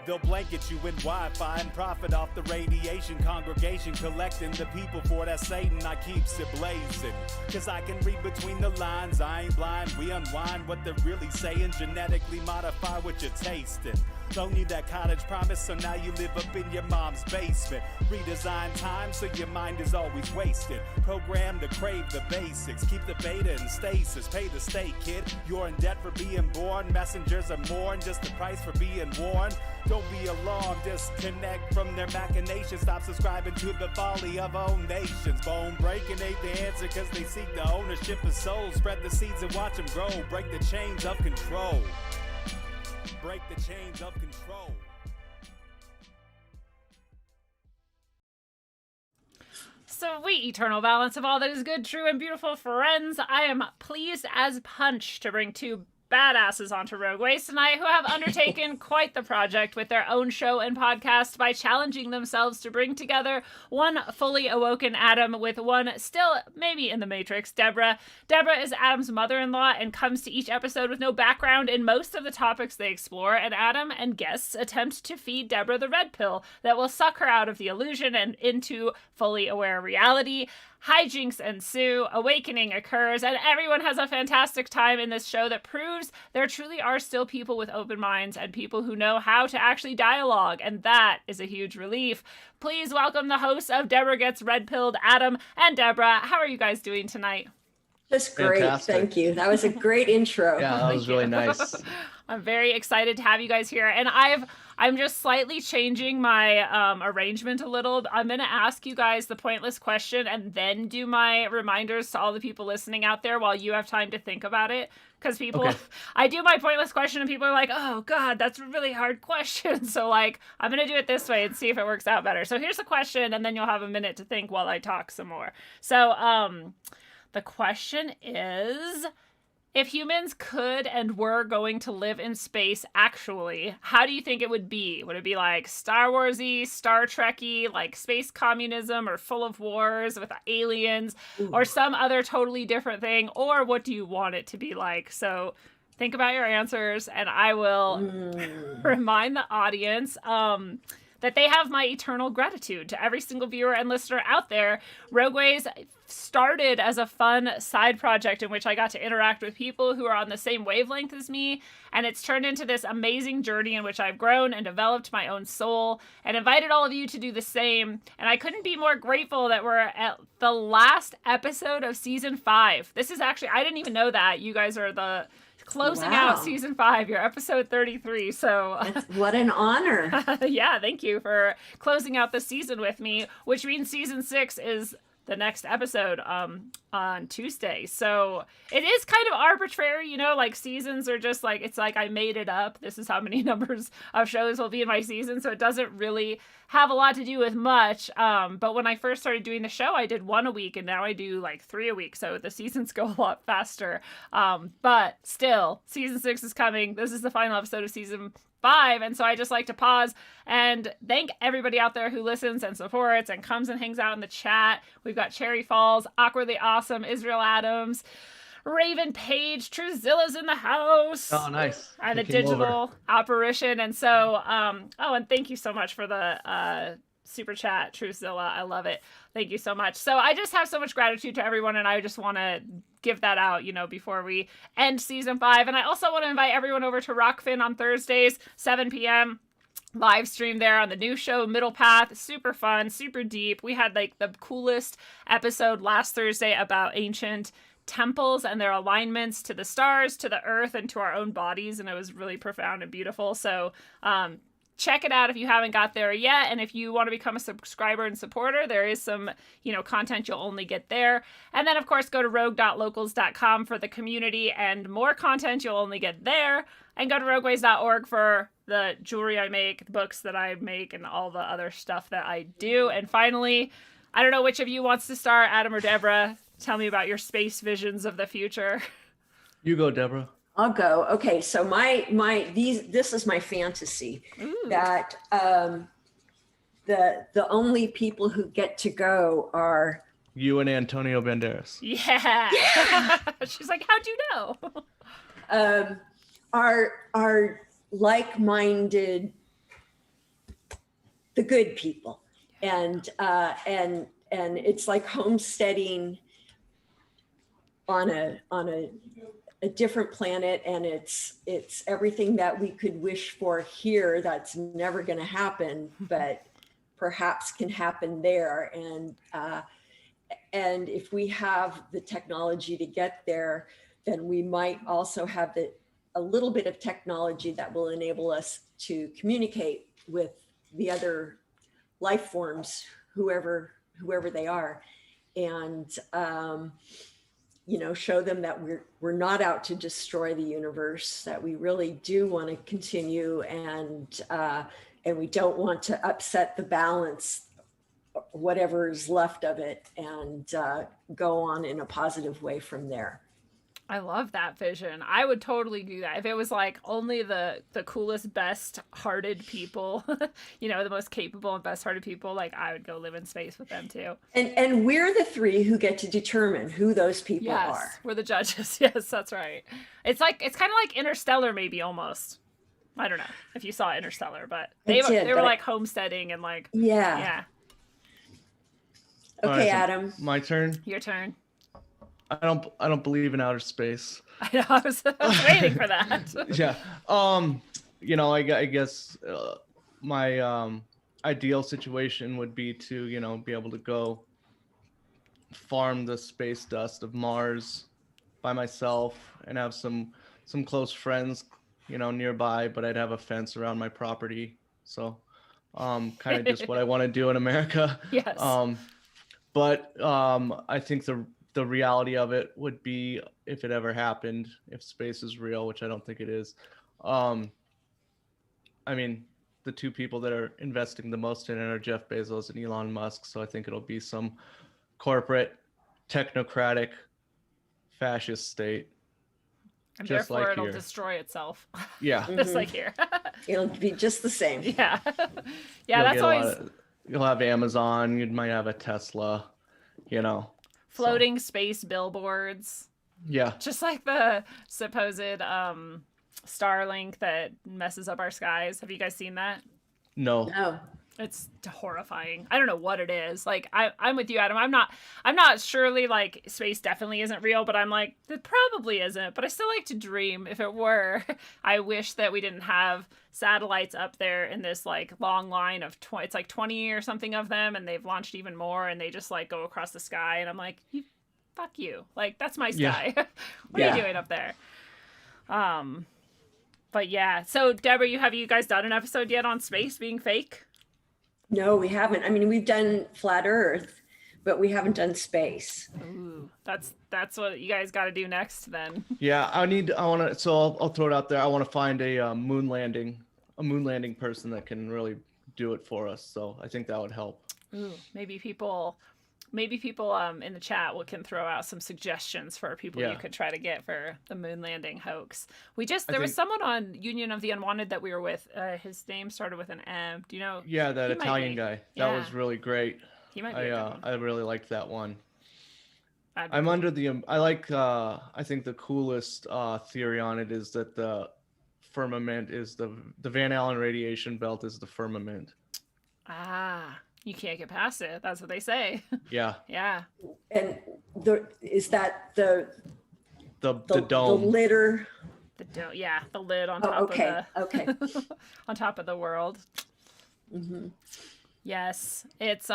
They'll blanket you in Wi-Fi and profit off the radiation. Congregation collecting the people for that Satan. I keeps it blazing, cause I can read between the lines. I ain't blind, we unwind what they're really saying. Genetically modify what you're tasting. Don't need that cottage promise, so now you live up in your mom's basement. Redesign time so your mind is always wasted. Programmed to crave the basics. Keep the beta in stasis. Pay the state, kid. You're in debt for being born. Messengers are more than just the price for being warned. Don't be alarmed, disconnect from their machinations. Stop subscribing to the folly of all nations. Bone breaking ain't the answer, cause they seek the ownership of souls. Spread the seeds and watch them grow. Break the chains of control. Break the chains of control. Sweet eternal balance of all that is good, true, and beautiful, friends. I am pleased as punch to bring two badasses onto Rogue Ways tonight who have undertaken quite the project with their own show and podcast by challenging themselves to bring together one fully awoken Adam with one still maybe in the Matrix, Debra. Debra is Adam's mother-in-law and comes to each episode with no background in most of the topics they explore, and Adam and guests attempt to feed Debra the red pill that will suck her out of the illusion and into fully aware reality. Hijinks ensue, awakening occurs, and everyone has a fantastic time in this show that proves there truly are still people with open minds and people who know how to actually dialogue, and that is a huge relief. Please welcome the hosts of Debra Gets Red Pilled, Adam and Debra. How are you guys doing tonight? Just great. Fantastic. Thank you. That was a great intro. Yeah, that was really nice. I'm very excited to have you guys here, and I'm just slightly changing my arrangement a little. I'm going to ask you guys the pointless question and then do my reminders to all the people listening out there while you have time to think about it. Because I do my pointless question and people are like, oh God, that's a really hard question. So I'm going to do it this way and see if it works out better. So here's the question, and then you'll have a minute to think while I talk some more. So the question is, if humans could and were going to live in space actually, how do you think it would be? Would it be like Star Wars-y, Star Trek-y, like space communism or full of wars with aliens, or some other totally different thing? Or what do you want it to be like? So think about your answers, and I will remind the audience that they have my eternal gratitude. To every single viewer and listener out there, Rogue Ways started as a fun side project in which I got to interact with people who are on the same wavelength as me, and it's turned into this amazing journey in which I've grown and developed my own soul and invited all of you to do the same. And I couldn't be more grateful that we're at the last episode of season 5. This is actually, I didn't even know that. You guys are the closing out season 5, your episode 33. So what an honor. Yeah, thank you for closing out the season with me, which means season 6 is the next episode on Tuesday. So it is kind of arbitrary, like seasons are just it's like I made it up. This is how many numbers of shows will be in my season. So it doesn't really have a lot to do with much. But when I first started doing the show, I did 1 a week, and now I do 3 a week. So the seasons go a lot faster. But still, season 6 is coming. This is the final episode of season 5, and so I just like to pause and thank everybody out there who listens and supports and comes and hangs out in the chat. We've got Cherry Falls, Awkwardly Awesome, Israel Adams, Raven Page, Truzilla's in the house. Oh, nice. And the digital apparition. And so, and thank you so much for the super chat, Truzilla. I love it. Thank you so much. So I just have so much gratitude to everyone, and I just want to give that out, before we end season 5. And I also want to invite everyone over to Rockfin on Thursdays, 7 p.m. live stream there on the new show, Middle Path. Super fun, super deep. We had the coolest episode last Thursday about ancient temples and their alignments to the stars, to the earth, and to our own bodies. And it was really profound and beautiful. So, check it out if you haven't got there yet. And if you want to become a subscriber and supporter, there is some, content you'll only get there. And then, of course, go to rogue.locals.com for the community and more content you'll only get there. And go to rogueways.org for the jewelry I make, the books that I make, and all the other stuff that I do. And finally, I don't know which of you wants to start, Adam or Debra. Tell me about your space visions of the future. You go, Debra. I'll go. Okay, so this is my fantasy. Ooh. That the only people who get to go are you and Antonio Banderas. Yeah. She's like, how'd you know? Are like-minded the good people. And it's like homesteading on a different planet, and it's everything that we could wish for here that's never going to happen, but perhaps can happen there. And if we have the technology to get there, then we might also have a little bit of technology that will enable us to communicate with the other life forms, whoever they are, and show them that we're not out to destroy the universe, that we really do want to continue, and we don't want to upset the balance, whatever is left of it, and go on in a positive way from there. I love that vision. I would totally do that. If it was like only the coolest, best hearted people, the most capable and best hearted people, like I would go live in space with them too. And we're the three who get to determine who those people are. We're the judges. Yes, that's right. It's kind of like Interstellar, maybe almost. I don't know if you saw Interstellar, but they were like homesteading and like, yeah. Okay, right, so Adam. My turn. Your turn. I don't believe in outer space. I know. I was waiting for that. Yeah. I guess my ideal situation would be to be able to go farm the space dust of Mars by myself and have some close friends nearby, but I'd have a fence around my property. So kind of just what I want to do in America. Yes. But I think the reality of it would be, if it ever happened, if space is real, which I don't think it is. I mean, the two people that are investing the most in it are Jeff Bezos and Elon Musk. So I think it'll be some corporate, technocratic, fascist state. And just therefore like it'll here. Destroy itself. Yeah. Just like here. It'll be just the same. Yeah. Yeah, that's always... You'll have Amazon, you might have a Tesla, Floating space billboards. Yeah. Just like the supposed Starlink that messes up our skies. Have you guys seen that? No. It's horrifying. I don't know what it is. Like I'm with you, Adam. I'm not surely like space definitely isn't real, but I'm like, it probably isn't. But I still like to dream. If it were, I wish that we didn't have satellites up there in this like long line of it's like 20 or something of them, and they've launched even more, and they just like go across the sky, and I'm like, fuck you. Like that's my sky. What are you doing up there? But yeah. So Debra, have you guys done an episode yet on space being fake? No, we haven't. I mean, we've done flat Earth, but we haven't done space. Ooh, that's what you guys got to do next then. Yeah, I'll throw it out there. I want to find a moon landing person that can really do it for us. So I think that would help. Ooh, maybe people in the chat can throw out some suggestions for people you could try to get for the moon landing hoax. There was someone on Union of the Unwanted that we were with. His name started with an M. Do you know? Yeah, that Italian guy. That was really great. He might be. I really liked that one. I think the coolest theory on it is that the firmament is the Van Allen radiation belt is the firmament. Ah. You can't get past it. That's what they say. Yeah. Yeah. And is that the dome? The litter. The lid on top of the on top of the world. Mm-hmm. Yes, it's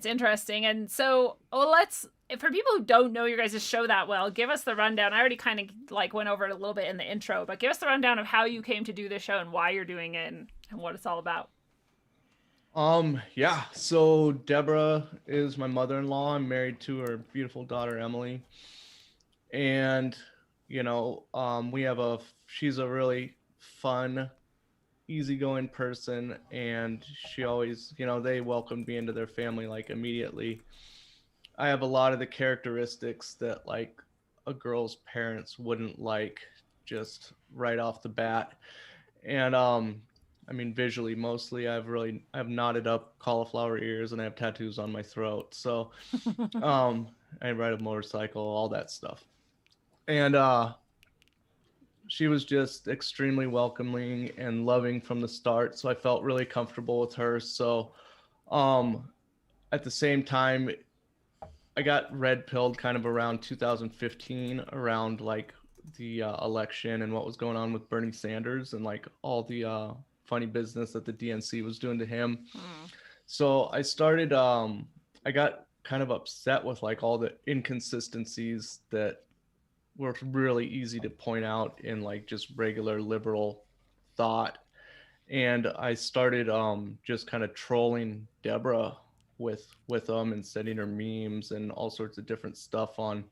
interesting, and so for people who don't know your guys' show that well, give us the rundown. I already kind of like went over it a little bit in the intro, but give us the rundown of how you came to do this show and why you're doing it and what it's all about. So Debra is my mother-in-law. I'm married to her beautiful daughter, Emily. And, she's a really fun, easygoing person. And she always, they welcomed me into their family, like immediately. I have a lot of the characteristics that like a girl's parents wouldn't like just right off the bat. And, visually, mostly, I have knotted up cauliflower ears and I have tattoos on my throat. So, I ride a motorcycle, all that stuff. And she was just extremely welcoming and loving from the start. So I felt really comfortable with her. So at the same time, I got red pilled kind of around 2015, around like the election and what was going on with Bernie Sanders and like all the funny business that the DNC was doing to him. So I started, I got kind of upset with like all the inconsistencies that were really easy to point out in like just regular liberal thought. And I started just kind of trolling Debra with them and sending her memes and all sorts of different stuff on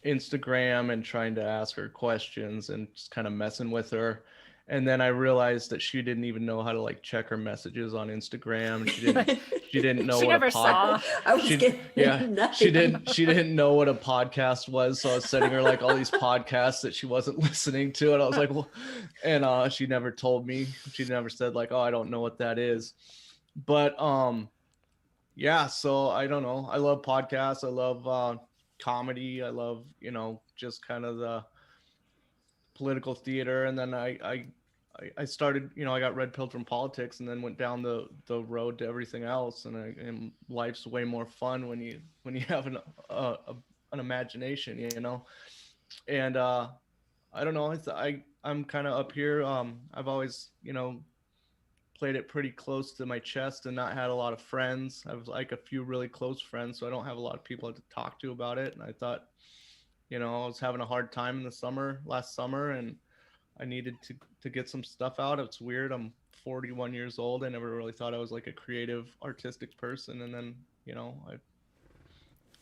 Instagram and trying to ask her questions and just kind of messing with her. And then I realized that she didn't even know how to like check her messages on Instagram. She didn't know She what never a saw. I was getting nothing. she didn't know what a podcast was. So I was sending her like all these podcasts that she wasn't listening to. And I was like, well, and she never told me. She never said like, oh, I don't know what that is. But yeah, so I don't know. I love podcasts. I love comedy. I love, you know, just kind of the political theater. And then I started, you know, I got red pilled from politics and then went down the road to everything else. And life's way more fun when you have an imagination, you know. And I don't know. I'm kind of up here. I've always, you know, played it pretty close to my chest and not had a lot of friends. I have like a few really close friends, so I don't have a lot of people to talk to about it. And I thought, you know, I was having a hard time in the last summer, and I needed to get some stuff out. It's weird. I'm 41 years old. I never really thought I was like a creative, artistic person. And then, you know, I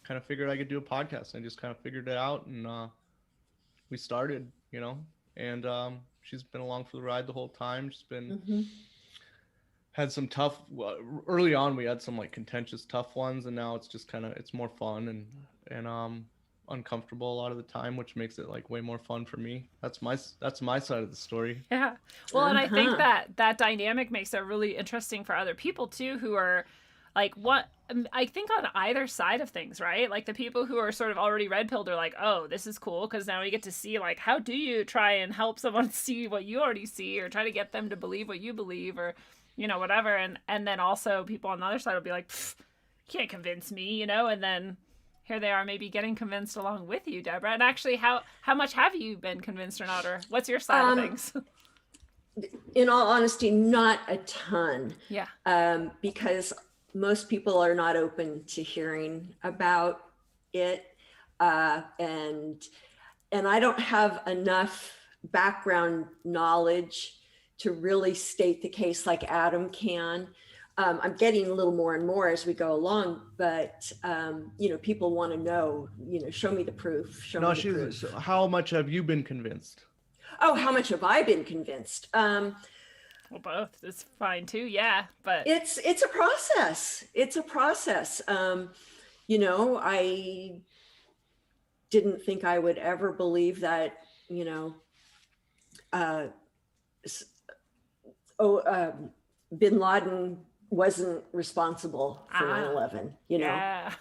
kind of figured I could do a podcast. I just kind of figured it out, and we started, you know, and she's been along for the ride the whole time. She's been had some tough, early on we had some like contentious, tough ones, and now it's just kind of, it's more fun and uncomfortable a lot of the time, which makes it like way more fun for me. That's my side of the story. Yeah. Well, and I think that dynamic makes it really interesting for other people too, who are like, what I think on either side of things, right? Like the people who are sort of already red pilled are like, oh, this is cool because now we get to see like, how do you try and help someone see what you already see, or try to get them to believe what you believe, or you know, whatever. And then also people on the other side will be like, you can't convince me, you know, and then here they are maybe getting convinced along with you, Debra. And actually, how much have you been convinced or not, or what's your side of things? In all honesty, not a ton. Yeah. Because most people are not open to hearing about it. And I don't have enough background knowledge to really state the case like Adam can. I'm getting a little more and more as we go along, but you know, people want to know, you know, show me the proof. So how much have you been convinced? Oh, how much have I been convinced? Well, both is fine too. Yeah, but it's a process. It's a process. You know, I didn't think I would ever believe that, you know, bin Laden wasn't responsible for 9/11, you know. Yeah.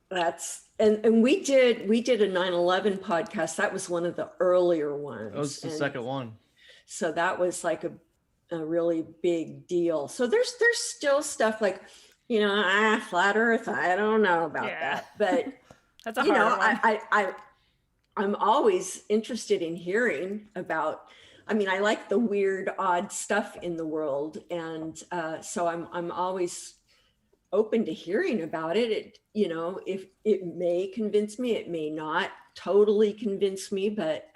That's and we did a 9/11 podcast. That was one of the earlier ones. That was the second one. So that was like a really big deal. So there's still stuff like, you know, flat earth, I don't know about that. But that's a you hard know, one. I'm always interested in hearing about, I mean, I like the weird, odd stuff in the world. And so I'm always open to hearing about it. It, you know, if it may convince me, it may not totally convince me, but,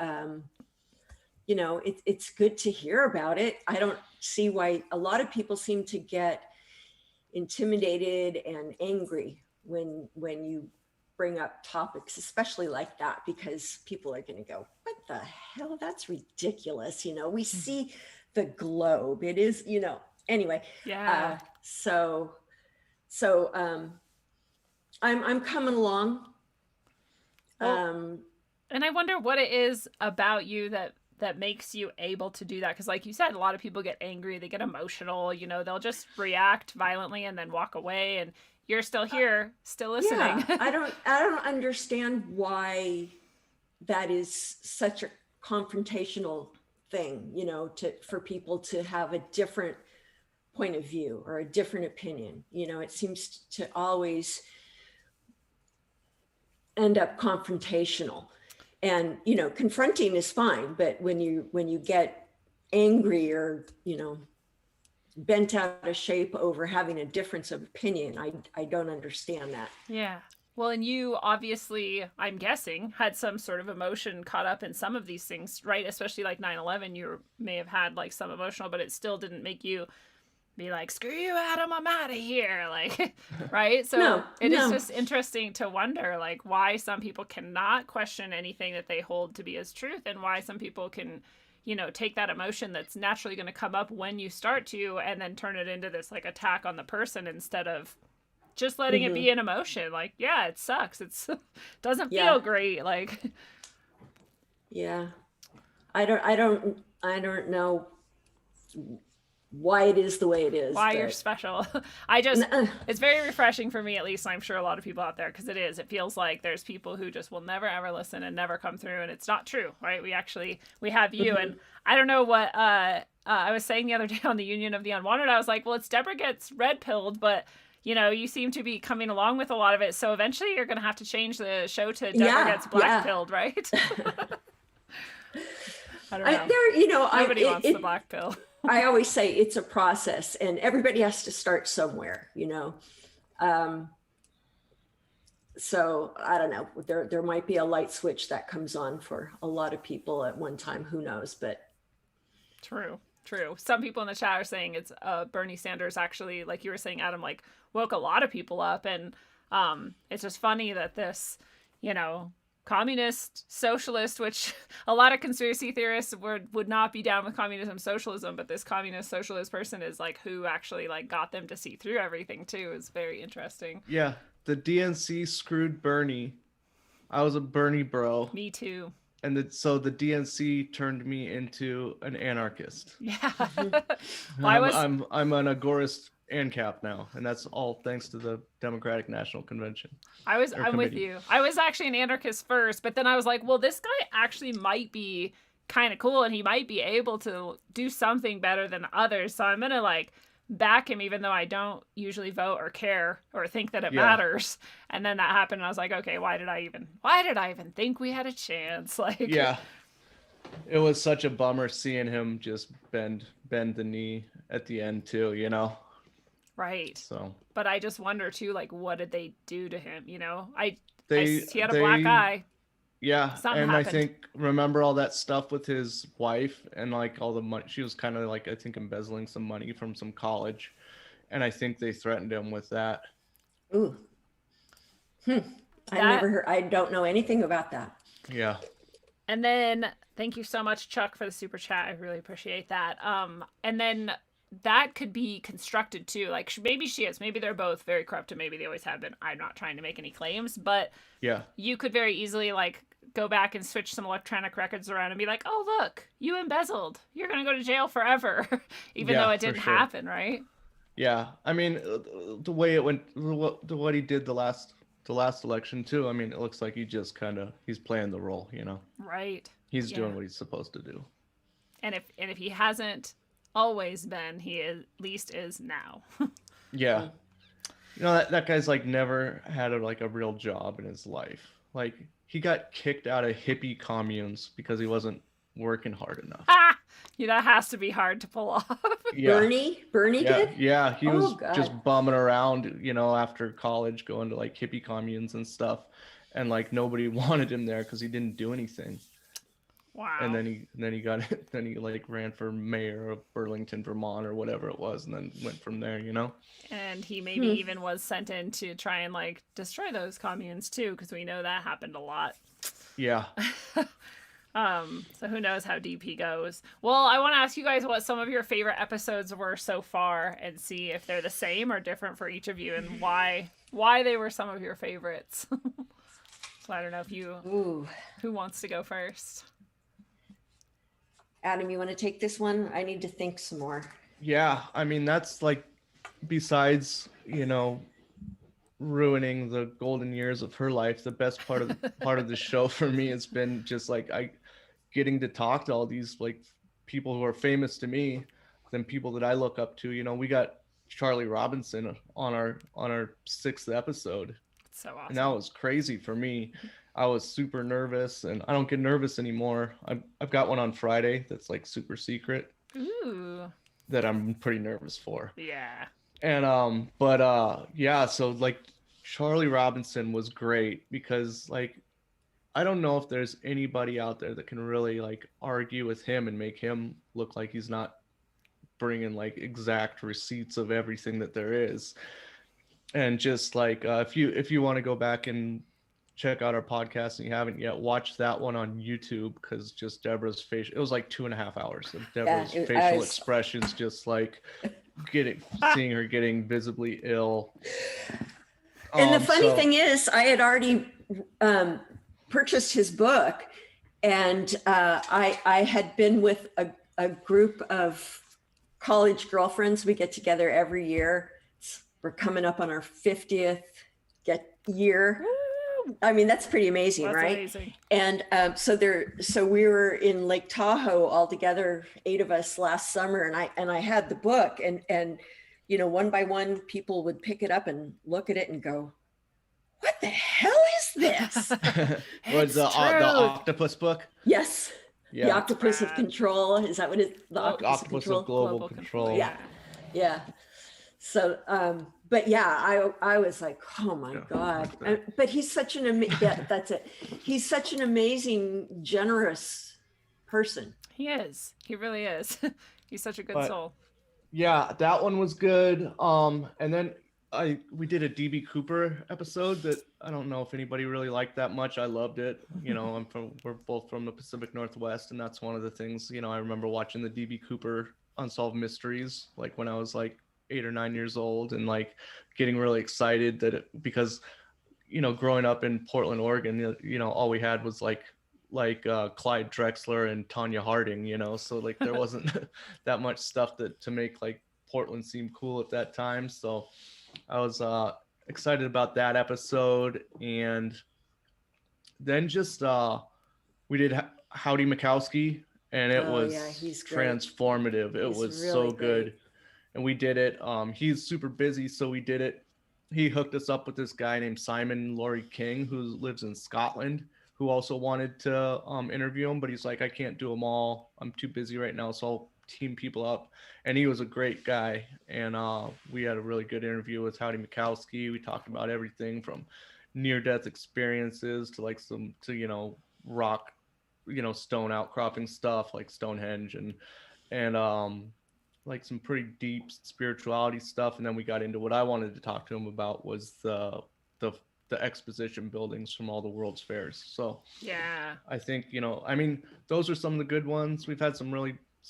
you know, it's good to hear about it. I don't see why a lot of people seem to get intimidated and angry when you bring up topics, especially like that, because people are going to go, what the hell? That's ridiculous. You know, we see the globe. It is, you know, anyway. Yeah. So I'm coming along. Well, and I wonder what it is about you that makes you able to do that. Because like you said, a lot of people get angry, they get emotional, you know, they'll just react violently and then walk away, and you're still here, still listening. Yeah, I don't understand why that is such confrontational thing, you know, for people to have a different point of view or a different opinion. You know, it seems to always end up confrontational. And, you know, confronting is fine, but when you get angry or, you know, bent out of shape over having a difference of opinion, I don't understand that. Yeah. Well, and you obviously, I'm guessing, had some sort of emotion caught up in some of these things, right? Especially like 9/11, you may have had like some emotional, but it still didn't make you be like, screw you, Adam, I'm out of here. Like, right? So it is just interesting to wonder, like, why some people cannot question anything that they hold to be as truth, and why some people can, you know, take that emotion that's naturally going to come up when you start to, and then turn it into this like attack on the person instead of just letting it be an emotion. Like, yeah, it sucks. It's doesn't feel great. Like, yeah, I don't know why it is the way it is. Why you're special. It's very refreshing for me, at least. I'm sure a lot of people out there, because it feels like there's people who just will never ever listen and never come through, and it's not true, right? We have you. And I don't know what I was saying the other day on the Union of the Unwanted. I was like, well, it's Debra gets red pilled, but you know, you seem to be coming along with a lot of it, so eventually you're going to have to change the show to Debra gets black pilled, right? I don't know. Nobody wants the black pill. I always say it's a process, and everybody has to start somewhere, you know. So I don't know. There might be a light switch that comes on for a lot of people at one time. Who knows? But true. Some people in the chat are saying it's Bernie Sanders actually, like you were saying, Adam, like woke a lot of people up, and it's just funny that this, you know, communist, socialist, which a lot of conspiracy theorists would not be down with communism, socialism, but this communist socialist person is like who actually like got them to see through everything too. Is very interesting. Yeah, the DNC screwed Bernie. I was a Bernie bro. Me too. And so the DNC turned me into an anarchist. Yeah. I'm an agorist ANCAP now, and that's all thanks to the Democratic National Convention. I'm with you. I was actually an anarchist first, but then I was like, well, this guy actually might be kind of cool, and he might be able to do something better than others. So I'm gonna like back him, even though I don't usually vote or care or think that it matters. And then that happened, and I was like, okay, why did I even think we had a chance? Like, yeah, it was such a bummer seeing him just bend the knee at the end too, you know. Right. So, but I just wonder too, like, what did they do to him? You know, he had a black eye. Yeah, something and happened. I think remember all that stuff with his wife and like all the money. She was kind of like, I think, embezzling some money from some college, and I think they threatened him with that. Ooh. I never heard. I don't know anything about that. Yeah. And then thank you so much, Chuck, for the super chat. I really appreciate that. And then that could be constructed too. Like maybe she is. Maybe they're both very corrupt, and maybe they always have been. I'm not trying to make any claims, but yeah, you could very easily like go back and switch some electronic records around and be like, oh look, you embezzled. You're gonna go to jail forever, even though it didn't happen, right? Yeah, I mean the way it went, what he did the last election too. I mean, it looks like he just he's playing the role, you know. Right. He's doing what he's supposed to do. And if he hasn't always been, he at least is now. Yeah. You know, that guy's like never had a real job in his life. Like he got kicked out of hippie communes because he wasn't working hard enough. Yeah, that has to be hard to pull off. Yeah. Bernie did? Yeah, he was God. just bumming around, you know, after college, going to like hippie communes and stuff, and like nobody wanted him there because he didn't do anything. Wow. And then he like ran for mayor of Burlington, Vermont, or whatever it was, and then went from there, you know. And he maybe even was sent in to try and like destroy those communes too, because we know that happened a lot. Yeah. So who knows how deep he goes. Well, I want to ask you guys what some of your favorite episodes were so far, and see if they're the same or different for each of you, and why they were some of your favorites. So I don't know if who wants to go first. Adam, you want to take this one? I need to think some more. Yeah, I mean, that's like, besides, you know, ruining the golden years of her life, the best part of the show for me has been just like getting to talk to all these like people who are famous to me, than people that I look up to. You know, we got Charlie Robinson on our 6th episode, So awesome. and that was crazy for me. I was super nervous, and I don't get nervous anymore. I've got one on Friday that's like super secret. Ooh. That I'm pretty nervous for. Yeah. And yeah, so like Charlie Robinson was great because like I don't know if there's anybody out there that can really like argue with him and make him look like he's not bringing like exact receipts of everything that there is. And just like if you want to go back and check out our podcast and you haven't yet, watch that one on YouTube, because just Debra's face, it was like 2.5 hours of Debra's facial expressions, just like seeing her getting visibly ill. And the funny thing is, I had already purchased his book, and I had been with a group of college girlfriends. We get together every year. We're coming up on our 50th year. I mean, that's pretty amazing, that's right? Amazing. And so we were in Lake Tahoe all together, 8 of us last summer, and I had the book, and you know, one by one, people would pick it up and look at it and go, "What the hell is this?" Was the octopus book? Yes. Yeah. The Octopus of Control. Is that what it is? The Octopus of Global Control. Yeah. Yeah. So, but yeah, I was like, oh my God. But he's such an that's it. He's such an amazing, generous person. He is. He really is. He's such a good soul. Yeah, that one was good. And then we did a DB Cooper episode that I don't know if anybody really liked that much. I loved it. You know, we're both from the Pacific Northwest, and that's one of the things, you know, I remember watching the DB Cooper Unsolved Mysteries, like when I was like 8 or 9 years old, and like getting really excited because, you know, growing up in Portland, Oregon, you know, all we had was like Clyde Drexler and Tanya Harding, you know, so like there wasn't that much stuff to make like Portland seem cool at that time. So I was excited about that episode. And then just we did Howdy Mikowski, and it was transformative. It was really so good. Great. And we did it. He's super busy, so we did it. He hooked us up with this guy named Simon Laurie King, who lives in Scotland, who also wanted to interview him, but he's like, I can't do them all. I'm too busy right now, so I'll team people up. And he was a great guy. And we had a really good interview with Howdy Mikowski. We talked about everything from near-death experiences to like you know, rock, you know, stone outcropping stuff like Stonehenge and like some pretty deep spirituality stuff. And then we got into what I wanted to talk to him about was the exposition buildings from all the world's fairs. So yeah, I think, you know, I mean, those are some of the good ones. We've had some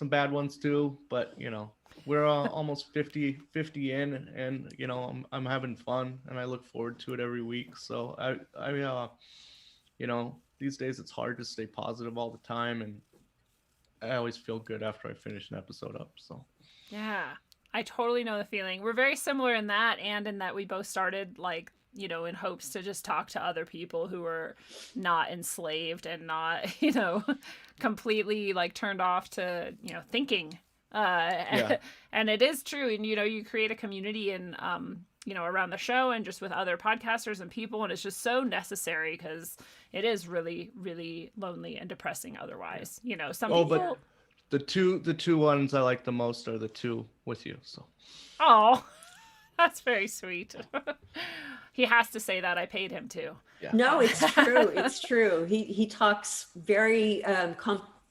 bad ones too, but you know, we're almost 50 in, and you know, I'm having fun, and I look forward to it every week. So I you know, these days it's hard to stay positive all the time, and I always feel good after I finish an episode up. So yeah, I totally know the feeling. We're very similar in that, and in that we both started like, you know, in hopes to just talk to other people who are not enslaved and not, you know, completely like turned off to, you know, thinking. And it is true. And, you know, you create a community and, you know, around the show and just with other podcasters and people. And it's just so necessary because it is really, really lonely and depressing otherwise. You know, some people. But the two ones I like the most are the two with you. So. Oh, that's very sweet. He has to say that. I paid him to. Yeah. No, it's true. It's true. He talks very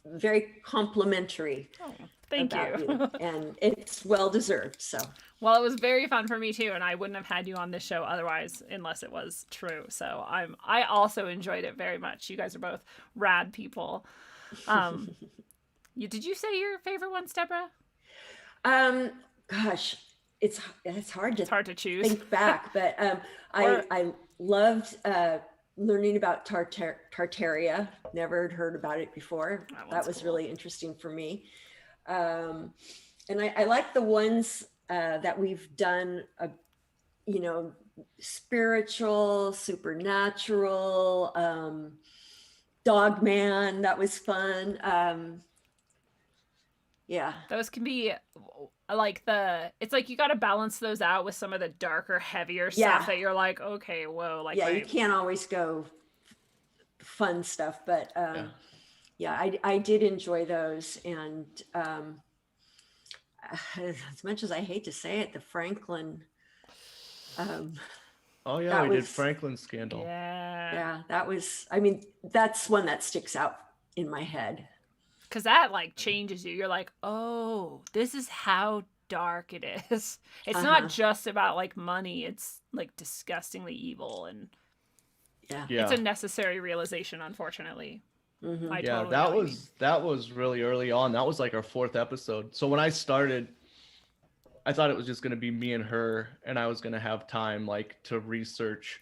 very complimentary. Oh, thank you. And it's well deserved. So. Well, it was very fun for me too, and I wouldn't have had you on this show otherwise unless it was true. So I also enjoyed it very much. You guys are both rad people. Did you say your favorite ones, Debra? Gosh. It's hard to choose. Think back, but I loved learning about Tartaria. Never heard about it before. That was cool. Really interesting for me. And I like the ones that we've done, you know, spiritual, supernatural, Dog Man, that was fun. Yeah. Those can be like it's like you got to balance those out with some of the darker, heavier Yeah. stuff that you're like, okay, whoa, like Yeah, you can't always go fun stuff, but yeah, I did enjoy those. And as much as I hate to say it, the Franklin, Oh yeah, that we did was- Franklin Scandal. yeah, that was, I mean, that's one that sticks out in my head. because that like changes you. You're like, oh, this is how dark it is. It's not just about like money. It's like disgustingly evil, and Yeah. it's a necessary realization, unfortunately. Mhm. I Yeah, totally know what you mean. that was really early on. That was like our 4th episode. So when I started, I thought it was just going to be me and her, and I was going to have time like to research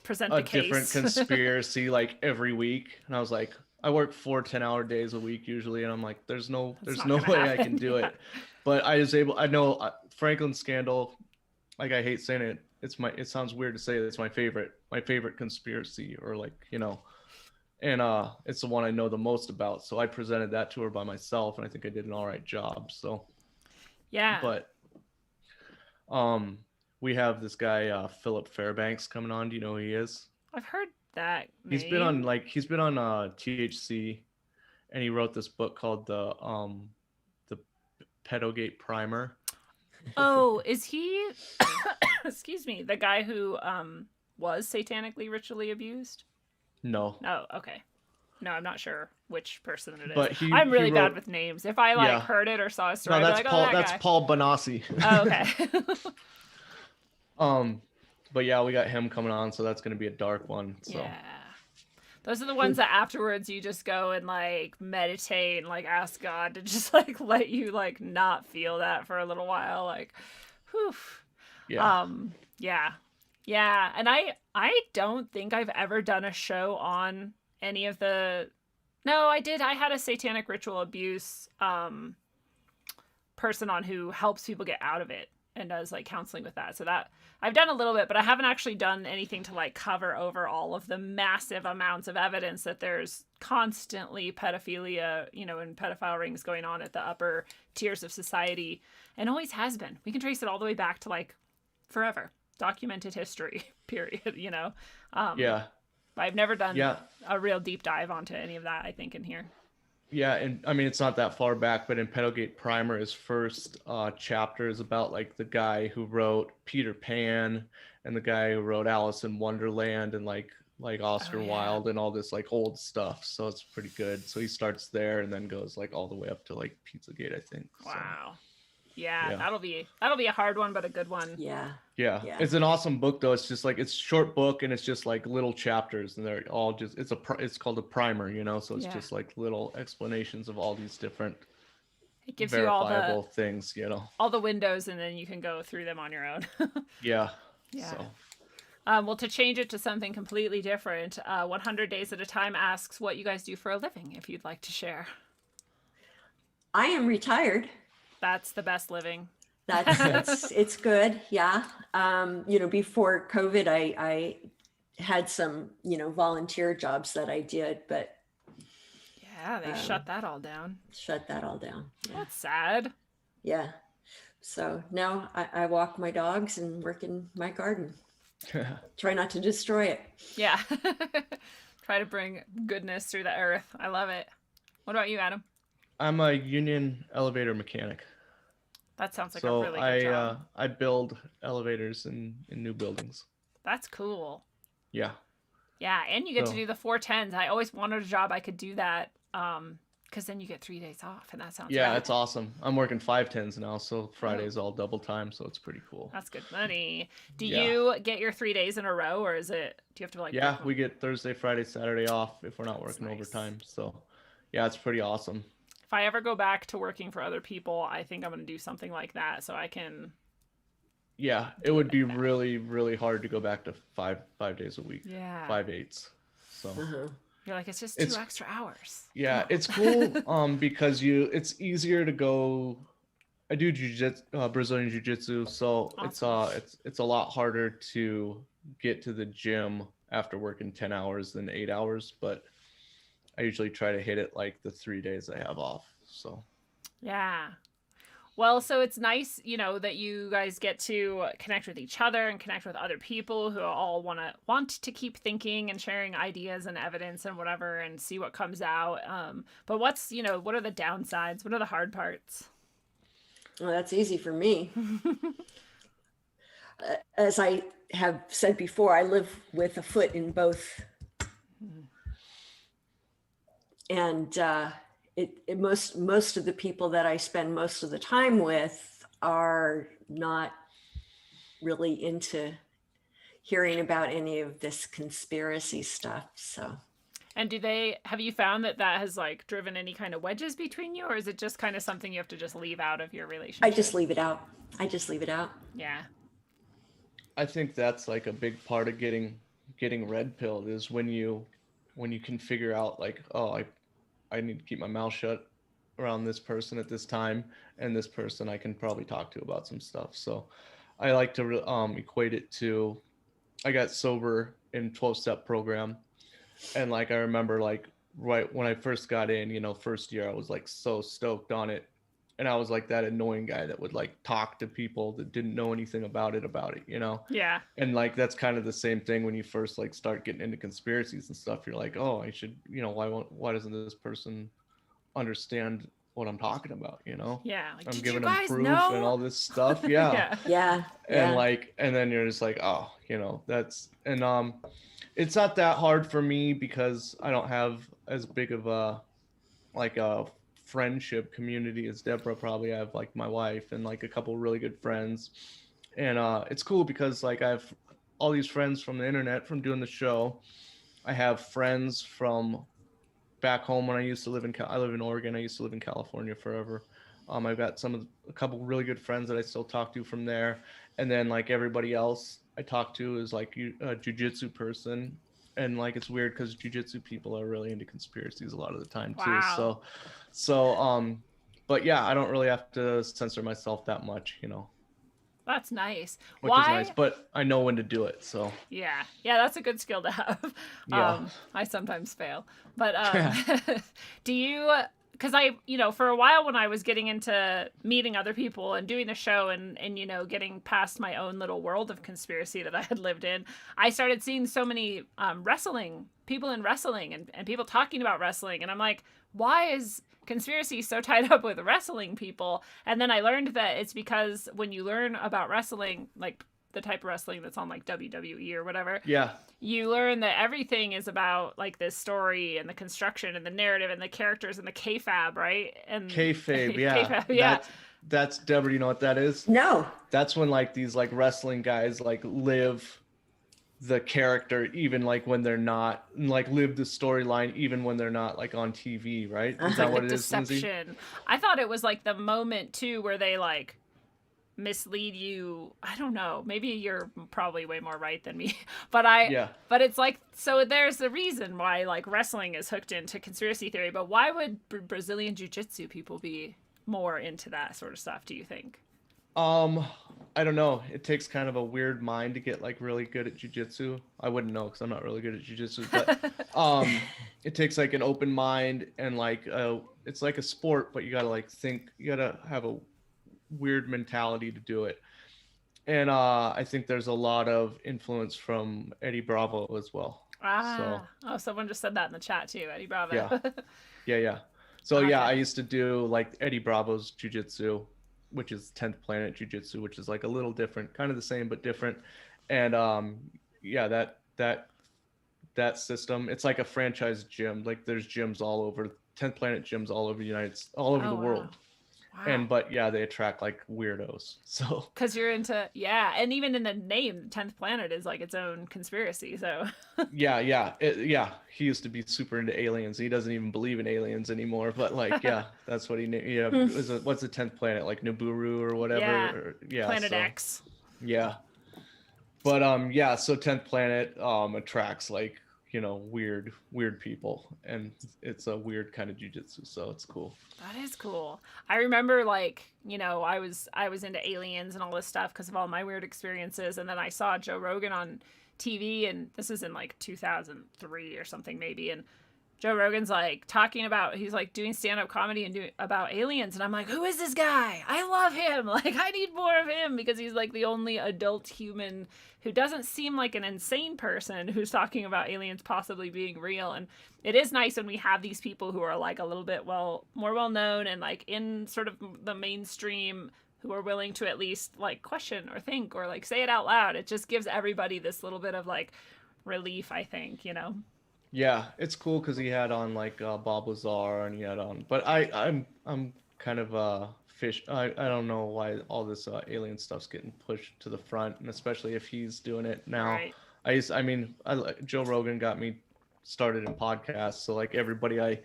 Present a the case. different conspiracy like every week. And I was like, I work 4 10-hour days a week usually, and I'm like, there's no not way gonna I can happen. do it. But I know Franklin Scandal, like I hate saying it, it sounds weird to say that it's my favorite conspiracy, or like, you know, and it's the one I know the most about. So I presented that to her by myself, and I think I did an all right job. So Yeah. but we have this guy Philip Fairbanks coming on. Do you know who he is? I've heard that He's name. been on THC, and he wrote this book called the Pedogate Primer. Oh, is he excuse me, the guy who was satanically ritually abused? No. Oh, okay. No, I'm not sure which person it is. But I'm really he bad wrote- with names. If I like Yeah. heard it or saw a story, No, I'd that's be like, Paul. oh, that That's guy. Paul Bonassi. Oh, okay. But yeah, we got him coming on, so that's gonna be a dark one. So Yeah. Those are the ones that afterwards you just go and like meditate and like ask God to just like let you like not feel that for a little while. Like, whew. yeah. Yeah. And I don't think I've ever done a show on any of the. No, I did. I had a satanic ritual abuse person on who helps people get out of it and does like counseling with that. So that I've done a little bit, but I haven't actually done anything to like cover over all of the massive amounts of evidence that there's constantly pedophilia, you know, and pedophile rings going on at the upper tiers of society, and always has been. We can trace it all the way back to like forever, documented history, period, you know. Yeah. I've never done Yeah. a real deep dive onto any of that, I think, in here. Yeah, and I mean, it's not that far back, but in Pedogate Primer, his first chapter is about like the guy who wrote Peter Pan and the guy who wrote Alice in Wonderland and like Oscar Wilde and all this like old stuff. So it's pretty good. So he starts there and then goes like all the way up to like Pizzagate, I think. So, Wow. Yeah, Yeah. that'll be a hard one, but a good one. Yeah. yeah, it's an awesome book though. It's just like it's short book and it's just like little chapters and they're all just it's called a primer, you know. So it's just like little explanations of all these different It gives you all verifiable things, you know. all the windows, and then you can go through them on your own. Yeah. Yeah. So. Well, to change it to something completely different, 100 Days at a Time asks what you guys do for a living, if you'd like to share. I am retired. That's the best living. That's it's good. Yeah. You know, before COVID, I had some, you know, volunteer jobs that I did, but Yeah, they shut that all down. shut that all down. Yeah. That's sad. Yeah. So now I walk my dogs and work in my garden. Try not to destroy it. Yeah. Try to bring goodness through the earth. I love it. What about you, Adam? I'm a union elevator mechanic. That sounds like So a really good job. I build elevators in new buildings. That's cool. Yeah. Yeah, and you get to So- do the 410s. I always wanted a job I could do that, because then you get 3 days off, and that sounds Yeah, rad. it's awesome. I'm working 510s now, so Friday's all double time, so it's pretty cool. That's good money. Do Yeah. you get your 3 days in a row, or do you have to like? Yeah, work them? we get Thursday, Friday, Saturday off if we're not That's working nice. overtime. So, yeah, it's pretty awesome. If I ever go back to working for other people, I think I'm gonna do something like that, so I can. Yeah, it would be really, really hard to go back to five days a week. Yeah. 5/8. So. You're like, it's just It's- 2 extra hours. Yeah, it's cool because it's easier to go. I do Brazilian jiu-jitsu, so it's a lot harder to get to the gym after working 10 hours than 8 hours, but I usually try to hit it like the 3 days I have off. So Yeah. Well, so it's nice, you know, that you guys get to connect with each other and connect with other people who all want to keep thinking and sharing ideas and evidence and whatever and see what comes out. But what's, you know, what are the downsides? What are the hard parts? Well, that's easy for me. As I have said before, I live with a foot in both. And most of the people that I spend most of the time with are not really into hearing about any of this conspiracy stuff. So, And have you found that has like driven any kind of wedges between you, or is it just kind of something you have to just leave out of your relationship? I just leave it out. Yeah. I think that's like a big part of getting red pilled is when you can figure out like, oh, I need to keep my mouth shut around this person at this time, and this person I can probably talk to about some stuff. So I like to equate it to, I got sober in 12-step program, and like I remember like right when I first got in, you know, first year, I was like so stoked on it, and I was like that annoying guy that would like talk to people that didn't know anything about it, you know. Yeah. And like that's kind of the same thing when you first like start getting into conspiracies and stuff. You're like, oh, I should, you know, why doesn't this person understand what I'm talking about, you know? Yeah. Like, I'm did giving you them guys proof know? and all this stuff. Yeah. Yeah. And like, and then you're just like, oh, you know, it's not that hard for me because I don't have as big of a friendship community as Debra. Probably I have like my wife and like a couple really good friends, and it's cool because like I have all these friends from the internet from doing the show. I have friends from back home when I used to live I live in Oregon. I used to live in California forever. I've got a couple really good friends that I still talk to from there, and then like everybody else I talk to is like a jujitsu person, and like it's weird because jujitsu people are really into conspiracies a lot of the time too. Wow. So but yeah, I don't really have to censor myself that much, you know. That's nice. Which is nice, but I know when to do it. So yeah, that's a good skill to have. Yeah. I sometimes fail, but do you? Because I, you know, for a while when I was getting into meeting other people and doing the show and you know getting past my own little world of conspiracy that I had lived in, I started seeing so many people in wrestling and people talking about wrestling, and I'm like, why is conspiracy so tied up with wrestling people? And then I learned that it's because when you learn about wrestling, like the type of wrestling that's on like WWE or whatever, yeah, you learn that everything is about like this story and the construction and the narrative and the characters and the kayfabe, right? And kayfabe, yeah. Kayfabe, yeah. That's Deborah. You know what that is? No. That's when like these like wrestling guys like live the character even like when they're not, like live the storyline even when they're not like on TV, right? Is that like what the it is, Lindsay? deception. I thought it was like the moment too where they like mislead you. I don't know, maybe you're probably way more right than me, but but it's like, so there's a reason why like wrestling is hooked into conspiracy theory, but why would Brazilian jiu-jitsu people be more into that sort of stuff, do you think? I don't know. It takes kind of a weird mind to get like really good at jiu-jitsu. I wouldn't know because I'm not really good at jiu-jitsu, but it takes like an open mind and like it's like a sport, but you gotta like think, you gotta have a weird mentality to do it. And I think there's a lot of influence from Eddie Bravo as well. Oh, someone just said that in the chat too, Eddie Bravo. Yeah. So Okay. yeah, I used to do like Eddie Bravo's jiu-jitsu, which is 10th Planet Jiu-Jitsu, which is like a little different, kind of the same but different. And yeah, that system, it's like a franchise gym. Like there's gyms all over 10th Planet gyms all over the world. Wow. And but yeah, they attract like weirdos. So because you're into, and even in the name, 10th Planet is like its own conspiracy. So yeah, he used to be super into aliens. He doesn't even believe in aliens anymore. But like, yeah, that's what he named. Yeah, what's the 10th planet? Like Nibiru or whatever. Planet X. Yeah, but so 10th Planet attracts like, you know, weird people, and it's a weird kind of jiu-jitsu, so it's cool. That is cool. I remember, like, you know, I was into aliens and all this stuff because of all my weird experiences, and then I saw Joe Rogan on TV, and this is in like 2003 or something maybe, and Joe Rogan's like talking about, he's like doing stand-up comedy and doing about aliens, and I'm like, who is this guy? I love him. Like, I need more of him, because he's like the only adult human who doesn't seem like an insane person who's talking about aliens possibly being real. And it is nice when we have these people who are like a little bit more well known and like in sort of the mainstream, who are willing to at least like question or think or like say it out loud. It just gives everybody this little bit of like relief, I think, you know. Yeah, it's cool because he had on like Bob Lazar, and he had on, but I'm kind of fish. I don't know why all this alien stuff's getting pushed to the front, and especially if he's doing it now. Right. I mean, Joe Rogan got me started in podcasts, so like everybody I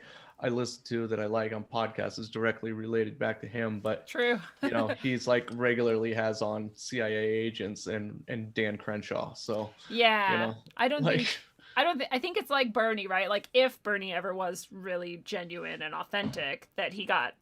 listen to that I like on podcasts is directly related back to him. But True. you know, he's like regularly has on CIA agents and Dan Crenshaw. So Yeah. you know, I think it's like Bernie, right? Like if Bernie ever was really genuine and authentic, that he got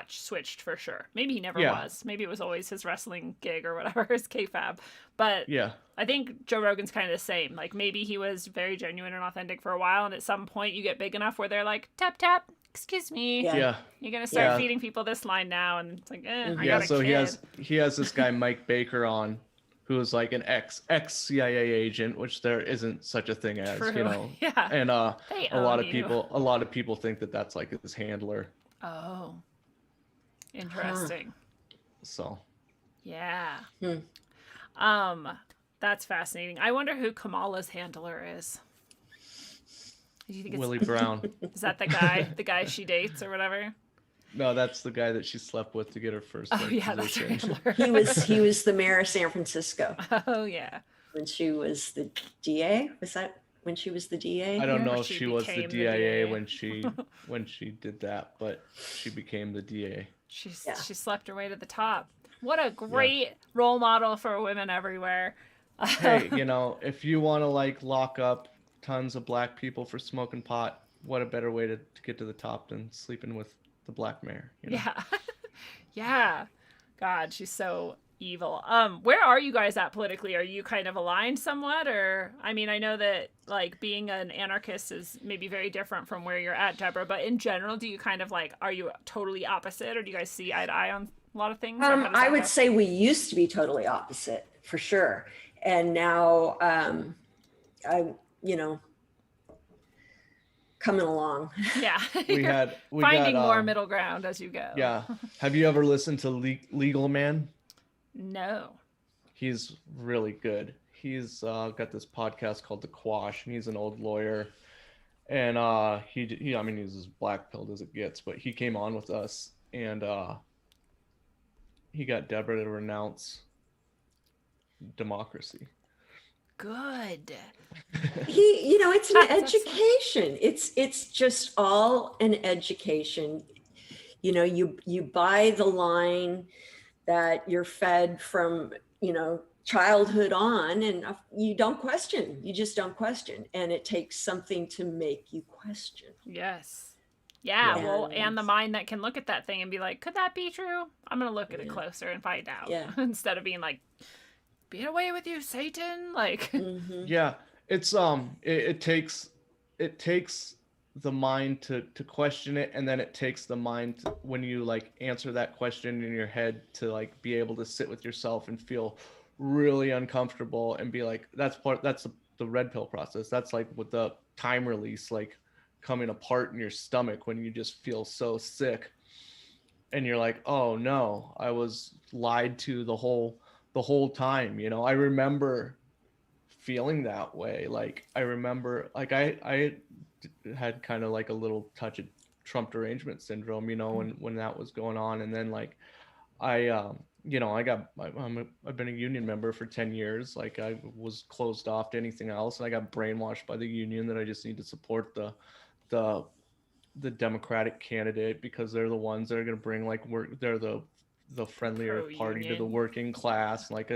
switched for sure. Maybe he never was. Maybe it was always his wrestling gig or whatever, his kayfabe. But yeah, I think Joe Rogan's kind of the same. Like maybe he was very genuine and authentic for a while, and at some point you get big enough where they're like, tap tap, excuse me. yeah. You're gonna start feeding people this line now, and it's like, I got a So kid. he has this guy Mike Baker on, who is like an ex CIA agent, which there isn't such a thing as, True. you know. Yeah. And They a lot own of you. people think that that's like his handler. Oh. Interesting. So Yeah. Hmm. That's fascinating. I wonder who Kamala's handler is. Do you think Willie Brown. is that the guy she dates or whatever? No, that's the guy that she slept with to get her first. Oh yeah, that's her position. handler. He was the mayor of San Francisco Oh yeah. when she was the DA. Was that when she was the DA? I don't here? know if She she was the became the DIA DA. when she did that, but she became the DA. She slept her way to the top. What a great role model for women everywhere. Hey, you know, if you want to like lock up tons of black people for smoking pot, what a better way to get to the top than sleeping with the black mayor? You know? Yeah. Yeah. God, she's so evil. Where are you guys at politically? Are you kind of aligned somewhat? Or I mean, I know that like being an anarchist is maybe very different from where you're at, Deborah, but in general, do you kind of like, are you totally opposite, or do you guys see eye to eye on a lot of things? Or how does I that would go? say we used to be totally opposite for sure. And now, coming along. Yeah. We You're got finding more middle ground as you go. Yeah. Have you ever listened to Legal Man? No. He's really good. He's got this podcast called The Quash, and he's an old lawyer. And he I mean, he's as black-pilled as it gets, but he came on with us, and he got Debra to renounce democracy. Good. It's an That's education. It's just all an education. You buy the line that you're fed from, childhood on, and you don't question. You just don't question. And it takes something to make you question. Yes. Yeah, Yeah. well, and the mind that can look at that thing and be like, could that be true? I'm going to look at it closer and find out. Yeah. Instead of being like, be away with you, Satan. Like, Mhm. Yeah, it's it takes the mind to question it, and then it takes the mind to, when you like answer that question in your head, to like be able to sit with yourself and feel really uncomfortable and be like, that's the red pill process. That's like with the time release, like coming apart in your stomach when you just feel so sick, and you're like, oh no, I was lied to the whole time. I remember feeling that way. Like I remember, like I had kind of like a little touch of Trump derangement syndrome, when that was going on. And then like I've been a union member for 10 years. Like I was closed off to anything else, and I got brainwashed by the union that I just need to support the Democratic candidate because they're the ones that are going to bring like work. They're the friendlier party to the Pro-union. working class. Like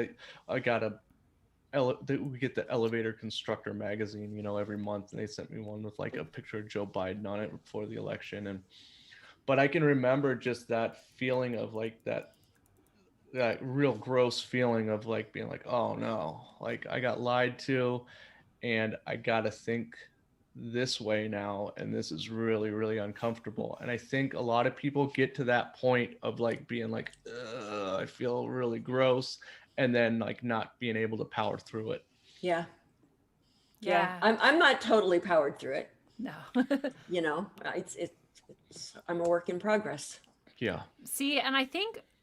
I got we get the Elevator Constructor magazine, every month, and they sent me one with like a picture of Joe Biden on it before the election. But I can remember just that feeling of like that real gross feeling of like being like, oh no, like I got lied to, and I gotta think this way now, and this is really, really uncomfortable. And I think a lot of people get to that point of like being like, ugh, I feel really gross, and then like not being able to power through it. Yeah. Yeah. I'm not totally powered through it. No. You know, I'm a work in progress. Yeah. See, and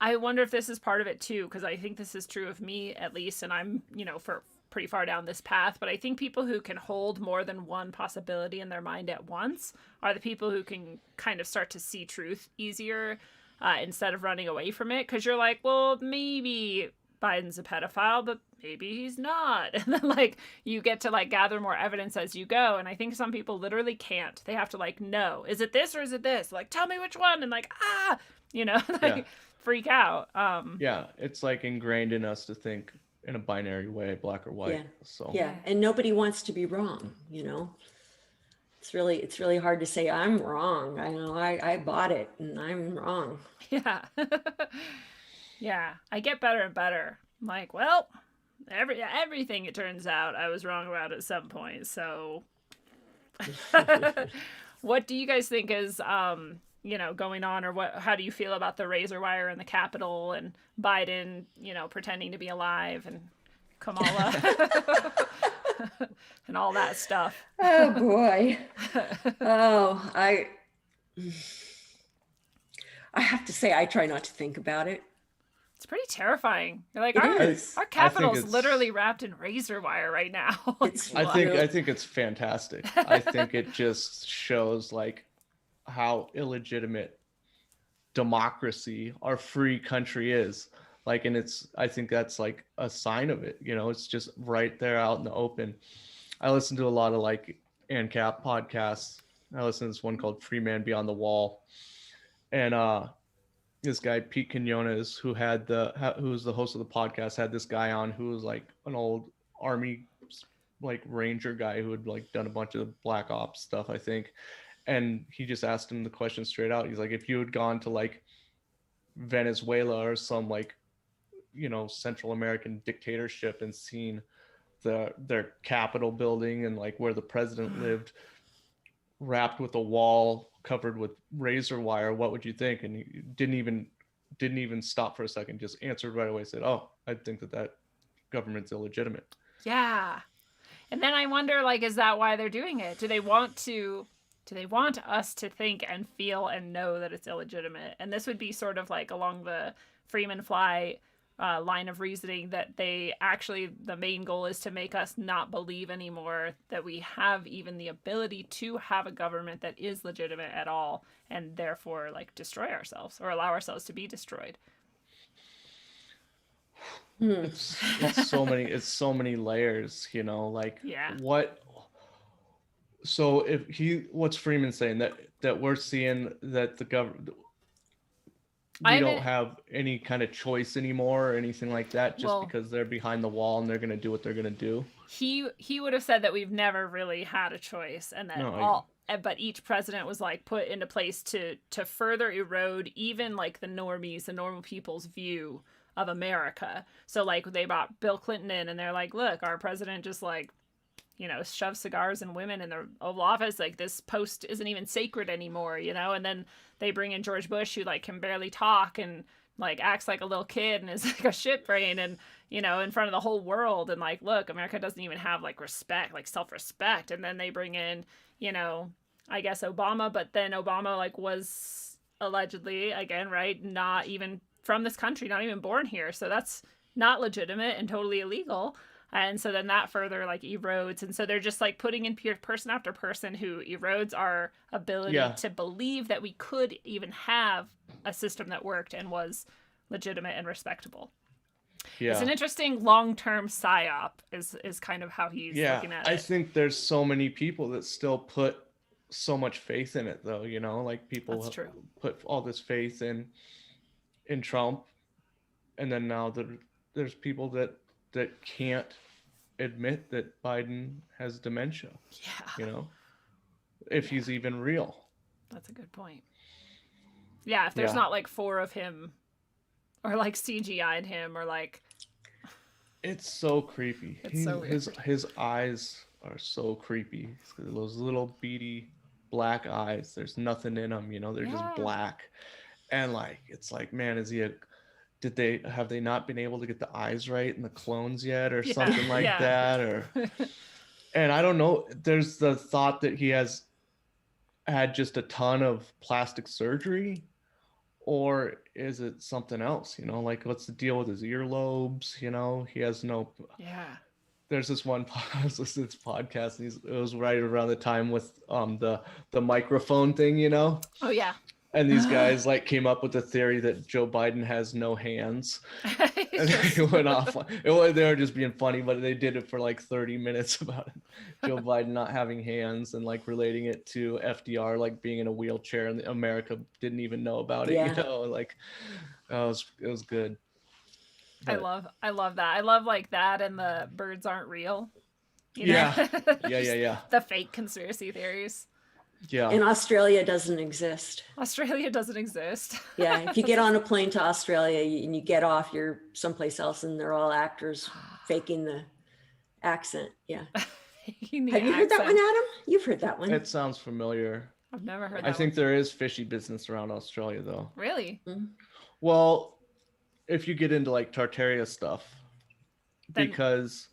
I wonder if this is part of it too, because I think this is true of me at least, and I'm, for pretty far down this path, but I think people who can hold more than one possibility in their mind at once are the people who can kind of start to see truth easier instead of running away from it, because you're like, well, maybe Biden's a pedophile, but maybe he's not. And then like you get to like gather more evidence as you go. And I think some people literally can't. They have to like, no, is it this or is it this? Like, tell me which one. And like, like freak out. Yeah, it's like ingrained in us to think in a binary way, black or white. Yeah. So Yeah. And nobody wants to be wrong, It's really hard to say I'm wrong. I know I bought it and I'm wrong. Yeah. Yeah. I get better and better. I'm like, well, everything it turns out I was wrong about at some point. So what do you guys think is going on, or how do you feel about the razor wire in the Capitol and Biden, pretending to be alive and Kamala and all that stuff? Oh boy. Oh, I have to say I try not to think about it. It's pretty terrifying. You're like, It is. our Capitol's literally wrapped in razor wire right now. I think it's fantastic. I think it just shows like how illegitimate democracy, our free country is. Like, and I think that's like a sign of it. It's just right there out in the open. I listen to a lot of like ANCAP podcasts. I listen to this one called Free Man Beyond the Wall. And this guy, Pete Quinones, who was the host of the podcast, had this guy on who was like an old Army like Ranger guy who had like done a bunch of Black Ops stuff, I think. And he just asked him the question straight out. He's like, if you had gone to like Venezuela or some like, Central American dictatorship and seen their Capitol building and like where the president lived, wrapped with a wall covered with razor wire, what would you think? And he didn't even stop for a second, just answered right away, said, oh, I think that government's illegitimate. Yeah. And then I wonder, like, is that why they're doing it? Do they want us to think and feel and know that it's illegitimate? And this would be sort of like along the Freeman Fly line of reasoning, that the main goal is to make us not believe anymore that we have even the ability to have a government that is legitimate at all, and therefore like destroy ourselves or allow ourselves to be destroyed. It's so many layers, like what. So what's Freeman saying, that we're seeing that the government, we don't have any kind of choice anymore or anything like that, just because they're behind the wall and they're going to do what they're going to do? He would have said that we've never really had a choice, and that but each president was like put into place to further erode even like the normal people's view of America. So like they brought Bill Clinton in and they're like, look, our president just like, shove cigars and women in the Oval Office. Like, this post isn't even sacred anymore, and then they bring in George Bush, who like can barely talk and like acts like a little kid and is like a shit brain, and in front of the whole world, and like, look, America doesn't even have like respect, like self-respect. And then they bring in I guess Obama, but then Obama like was allegedly, again, right, not even from this country, not even born here, so that's not legitimate and totally illegal. And so then that further like erodes. And so they're just like putting in person after person who erodes our ability to believe that we could even have a system that worked and was legitimate and respectable. Yeah. It's an interesting long-term psyop is kind of how he's looking at it. I think there's so many people that still put so much faith in it though, like people put all this faith in Trump. And then now there's people that can't admit that Biden has dementia. Yeah. If he's even real. That's a good point. Yeah, if there's not like 4 of him or like CGI'd him or like. It's so creepy. It's so weird. His eyes are so creepy. Those little beady black eyes. There's nothing in them, you know. They're just Yeah. black, and like it's like, man, is he a? Did they have they not been able to get the eyes right in the clones yet, or Yeah, something like yeah. that, or? And I don't know. There's the thought that he has had just a ton of plastic surgery, or is it something else? You know, like what's the deal with his earlobes? You know, he has no. Yeah. There's this one I was listening to this podcast, and it was right around the time with the microphone thing, you know. Oh yeah. And these guys like came up with the theory that Joe Biden has no hands. And they went off. They were just being funny, but they did it for like 30 minutes about Joe Biden not having hands and like relating it to FDR like being in a wheelchair, and America didn't even know about it. Yeah. You know, like it was good. I But, love that. I love like that and the birds aren't real. You know? yeah. The fake conspiracy theories. Yeah. And Australia doesn't exist. Australia doesn't exist. Yeah, if you get on a plane to Australia and you get off, you're someplace else, and they're all actors faking the accent. Yeah. Have you heard that one, Adam? You've heard that one. It sounds familiar. I've never heard that I think one. there is fishy business around Australia, though. Really? Mhm. Well, if you get into like Tartaria stuff, Then- because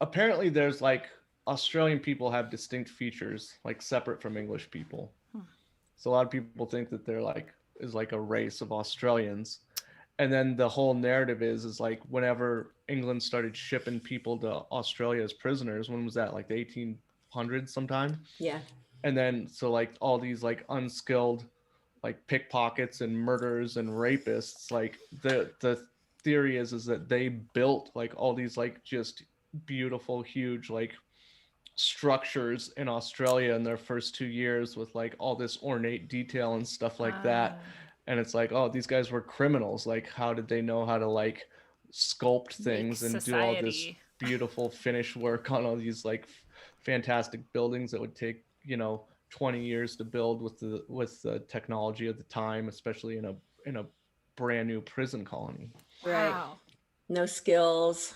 apparently there's like Australian people have distinct features like separate from English people. So a lot of people think that they're like is like a race of Australians. And then the whole narrative is like whenever England started shipping people to Australia as prisoners, when was that? Like the 1800s sometime? Yeah. And then so like all these like unskilled like pickpockets and murderers and rapists, like the theory is that they built like all these like just beautiful huge like structures in Australia in their first 2 years with like all this ornate detail and stuff like that. And it's like, oh, these guys were criminals. Like, how did they know how to like sculpt things and do all this society. beautiful finish work on all these like fantastic buildings that would take, you know, 20 years to build with the technology of the time, especially in a brand new prison colony. Right. Wow. No skills.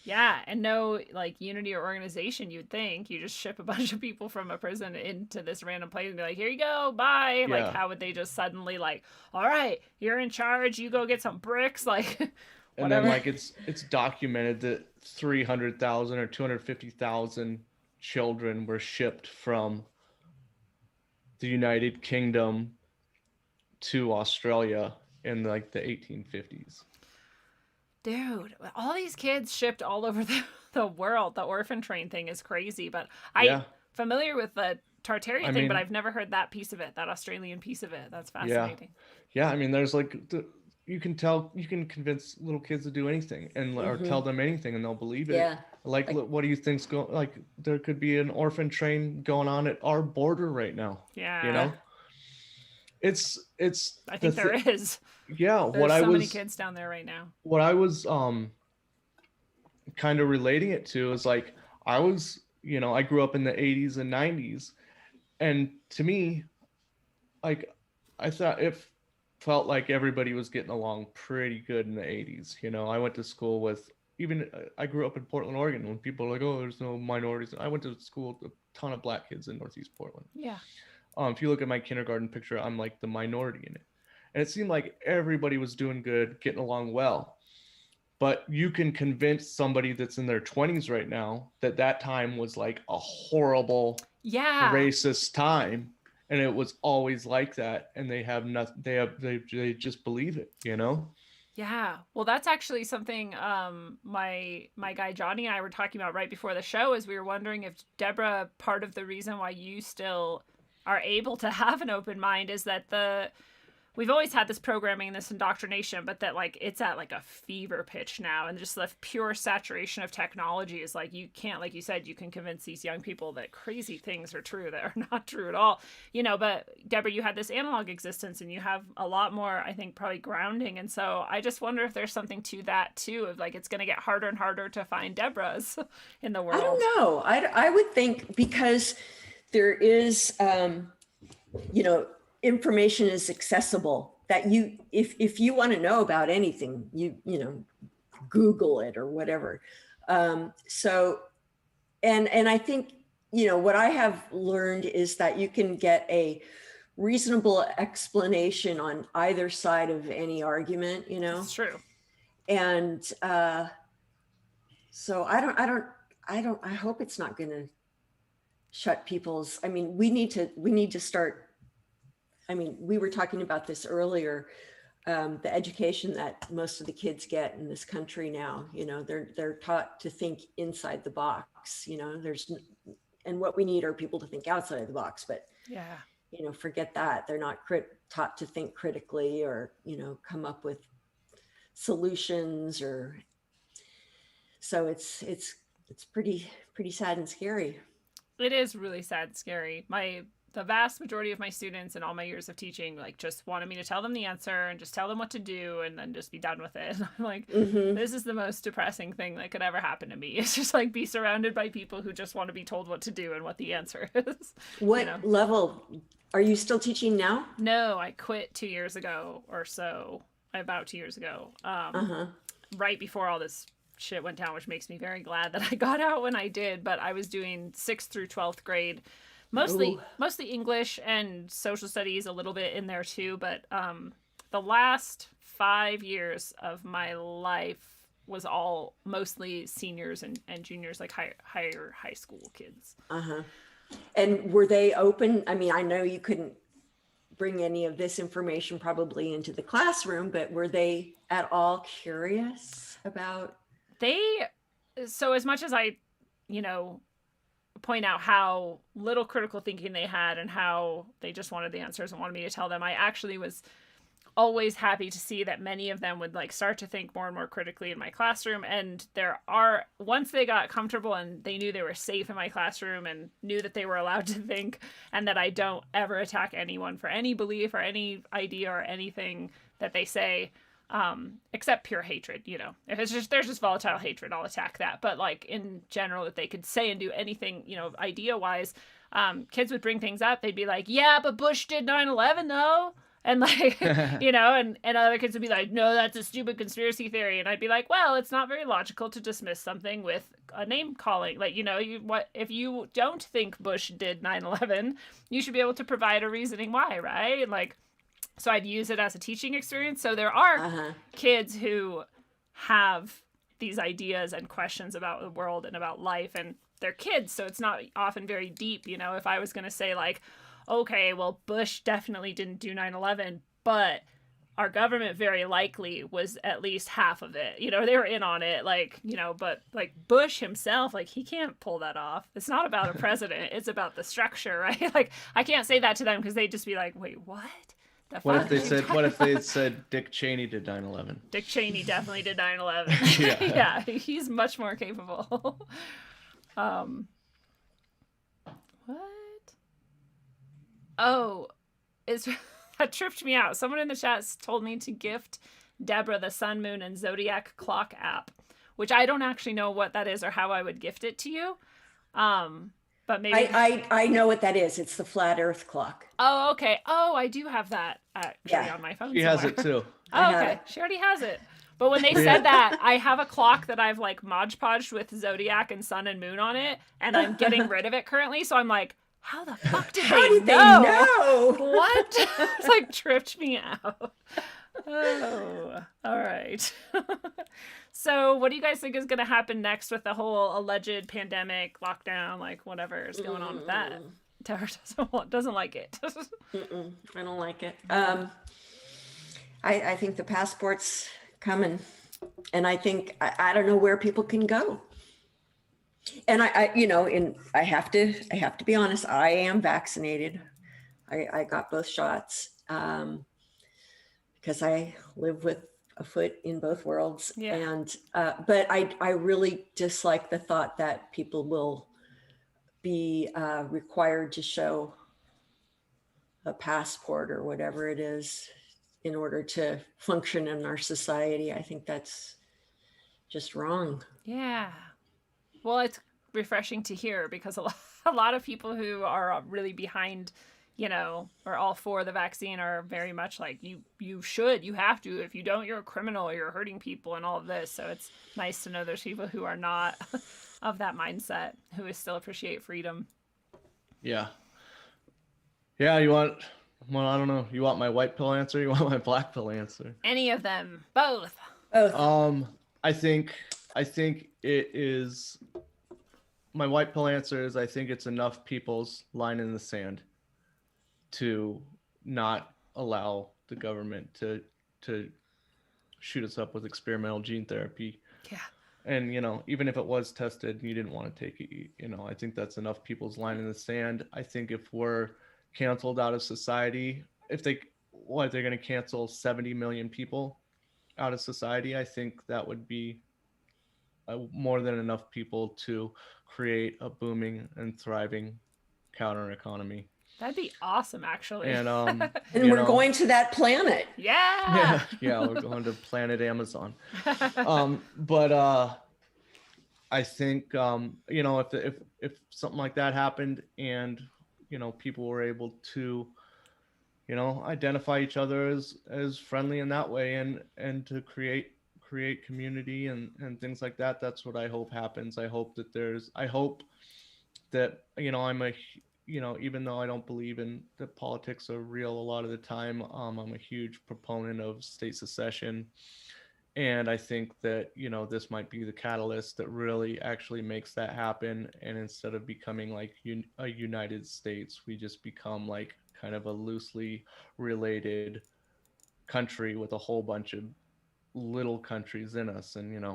Yeah, and no like unity or organization. You'd think you just ship a bunch of people from a prison into this random place and be like, "Here you go, bye." Yeah. Like, how would they just suddenly like, "All right, you're in charge. You go get some bricks." Like, And whatever. then like it's documented that 300,000 or 250,000 children were shipped from the United Kingdom to Australia in like the 1850s. Dude, all these kids shipped all over the world. The orphan train thing is crazy, but I'm familiar with the Tartaria thing, but I've never heard that piece of it, that Australian piece of it. That's fascinating. Yeah, I mean, there's like, you can convince little kids to do anything and or tell them anything and they'll believe it. Yeah. Like what do you think's going? Like, there could be an orphan train going on at our border right now. Yeah. You know, it's. I think there is. Yeah, There's so many kids down there right now. What I was kind of relating it to is like I was, you know, I grew up in the 80s and 90s, and to me, like I thought it felt like everybody was getting along pretty good in the 80s. You know, I went to school with I grew up in Portland, Oregon. When people are like, "Oh, there's no minorities," I went to school with a ton of black kids in Northeast Portland. Yeah. If you look at my kindergarten picture, I'm like the minority in it. And it seemed like everybody was doing good, getting along well. But you can convince somebody that's in their 20s right now that time was like a horrible, racist time, and it was always like that. And they have nothing. They just believe it, you know. Yeah. Well, that's actually something my guy Johnny and I were talking about right before the show. Is we were wondering if Debra, part of the reason why you still are able to have an open mind is that we've always had this programming and this indoctrination, but that like it's at like a fever pitch now, and just the pure saturation of technology is like you can't, like you said, you can convince these young people that crazy things are true that are not true at all, you know. But Debra, you had this analog existence, and you have a lot more, I think, probably grounding, and so I just wonder if there's something to that too, of like it's going to get harder and harder to find Debras in the world. I don't know. I would think because there is, you know, information is accessible, that you if you want to know about anything, you know, Google it or whatever. So And I think, what I have learned is that you can get a reasonable explanation on either side of any argument, It's true. and so I hope it's not going to shut people's, I mean, we need to start, I mean, we were talking about this earlier, the education that most of the kids get in this country now, they're taught to think inside the box, and what we need are people to think outside of the box, but Yeah. forget that. They're not taught to think critically or, come up with solutions, or so it's pretty sad and scary. It is really sad and scary. The vast majority of my students in all my years of teaching like just wanted me to tell them the answer and just tell them what to do and then just be done with it. I'm like, this is the most depressing thing that could ever happen to me. It's just like be surrounded by people who just want to be told what to do and what the answer is. What level are you still teaching now? No, I quit 2 years ago or so, about 2 years ago, right before all this shit went down, which makes me very glad that I got out when I did. But I was doing 6th through 12th grade, mostly English and social studies a little bit in there too. But the last 5 years of my life was all mostly seniors and juniors, like higher high school kids. And were they open? I mean, I know you couldn't bring any of this information probably into the classroom, but were they at all curious about? So as much as I, point out how little critical thinking they had and how they just wanted the answers and wanted me to tell them, I actually was always happy to see that many of them would like start to think more and more critically in my classroom. And once they got comfortable and they knew they were safe in my classroom and knew that they were allowed to think and that I don't ever attack anyone for any belief or any idea or anything that they say, except pure hatred, if there's just volatile hatred, I'll attack that. But like in general, that they could say and do anything, idea wise, kids would bring things up. They'd be like, yeah, but Bush did 9/11 though. And like, and other kids would be like, no, that's a stupid conspiracy theory. And I'd be like, well, it's not very logical to dismiss something with a name calling. Like, if you don't think Bush did 9/11, you should be able to provide a reasoning why, right? And like, so I'd use it as a teaching experience. So there are kids who have these ideas and questions about the world and about life, and they're kids. So it's not often very deep. If I was going to say like, okay, well, Bush definitely didn't do 9/11, but our government very likely was at least half of it. They were in on it, like, but like Bush himself, like he can't pull that off. It's not about a president. It's about the structure, right? Like I can't say that to them because they'd just be like, wait, what? What if they said Dick Cheney did 9/11? Dick Cheney definitely did 9/11. Yeah, he's much more capable. What? Oh, that tripped me out. Someone in the chat told me to gift Debra the Sun, Moon, and Zodiac Clock app, which I don't actually know what that is or how I would gift it to you. But maybe I know what that is. It's the flat Earth clock. Oh, okay. Oh, I do have that actually on my phone. She has it too. Oh, okay. She already has it. But when they said that, I have a clock that I've like Mod Podged with Zodiac and Sun and Moon on it, and I'm getting rid of it currently. So I'm like, how the fuck did they know? What? It's like tripped me out. Oh, all right. So what do you guys think is going to happen next with the whole alleged pandemic, lockdown, like whatever is going on with that? Tara doesn't like it. I don't like it. I think the passport's coming, and I think I don't know where people can go. And I have to be honest. I am vaccinated. I got both shots because I live with a foot in both worlds. Yeah. And but I really dislike the thought that people will be required to show a passport or whatever it is in order to function in our society. I think that's just wrong. Yeah. Well, it's refreshing to hear because a lot of people who are really behind are all for the vaccine are very much like you have to. If you don't, you're a criminal, you're hurting people and all of this. So it's nice to know there's people who are not of that mindset, who still appreciate freedom. Yeah. Yeah, well, I don't know. You want my white pill answer? You want my black pill answer? Any of them. Both. I think it is, my white pill answer is, I think it's enough people's line in the sand to not allow the government to shoot us up with experimental gene therapy. Yeah. And, even if it was tested and you didn't want to take it, I think that's enough people's line in the sand. I think if we're canceled out of society, they're going to cancel 70 million people out of society, I think that would be more than enough people to create a booming and thriving counter economy. That'd be awesome, actually. And and we're going to that planet. Yeah. Yeah, we're going to planet Amazon. But I think if something like that happened, and people were able to identify each other as friendly in that way, and to create community and things like that, that's what I hope happens. I hope that I'm even though I don't believe in that politics are real a lot of the time, I'm a huge proponent of state secession. And I think that, this might be the catalyst that really actually makes that happen. And instead of becoming like a United States, we just become like kind of a loosely related country with a whole bunch of little countries in us. And,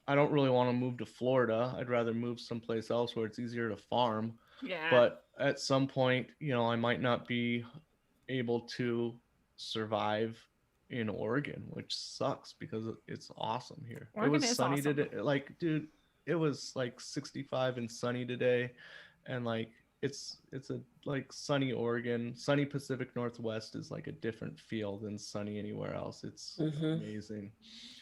I don't really want to move to Florida. I'd rather move someplace else where it's easier to farm. Yeah. But at some point, I might not be able to survive in Oregon, which sucks because it's awesome here. Oregon it was is sunny awesome. today. Like, dude, it was like 65 and sunny today. And like, it's a like sunny Oregon, sunny Pacific Northwest is like a different feel than sunny anywhere else. It's amazing.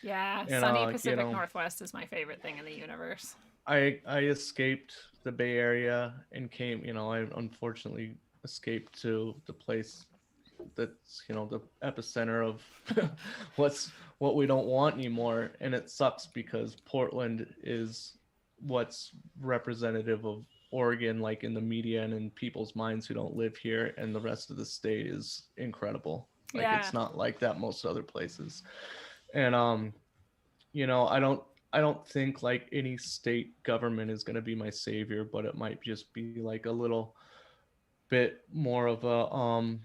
Yeah. And, Sunny Pacific Northwest is my favorite thing in the universe. I escaped the Bay Area and came, I unfortunately escaped to the place that's, the epicenter of what we don't want anymore. And it sucks because Portland is what's representative of Oregon, like in the media and in people's minds who don't live here, and the rest of the state is incredible. Like, it's not like that most other places. And I don't think like any state government is going to be my savior, but it might just be like a little bit more of a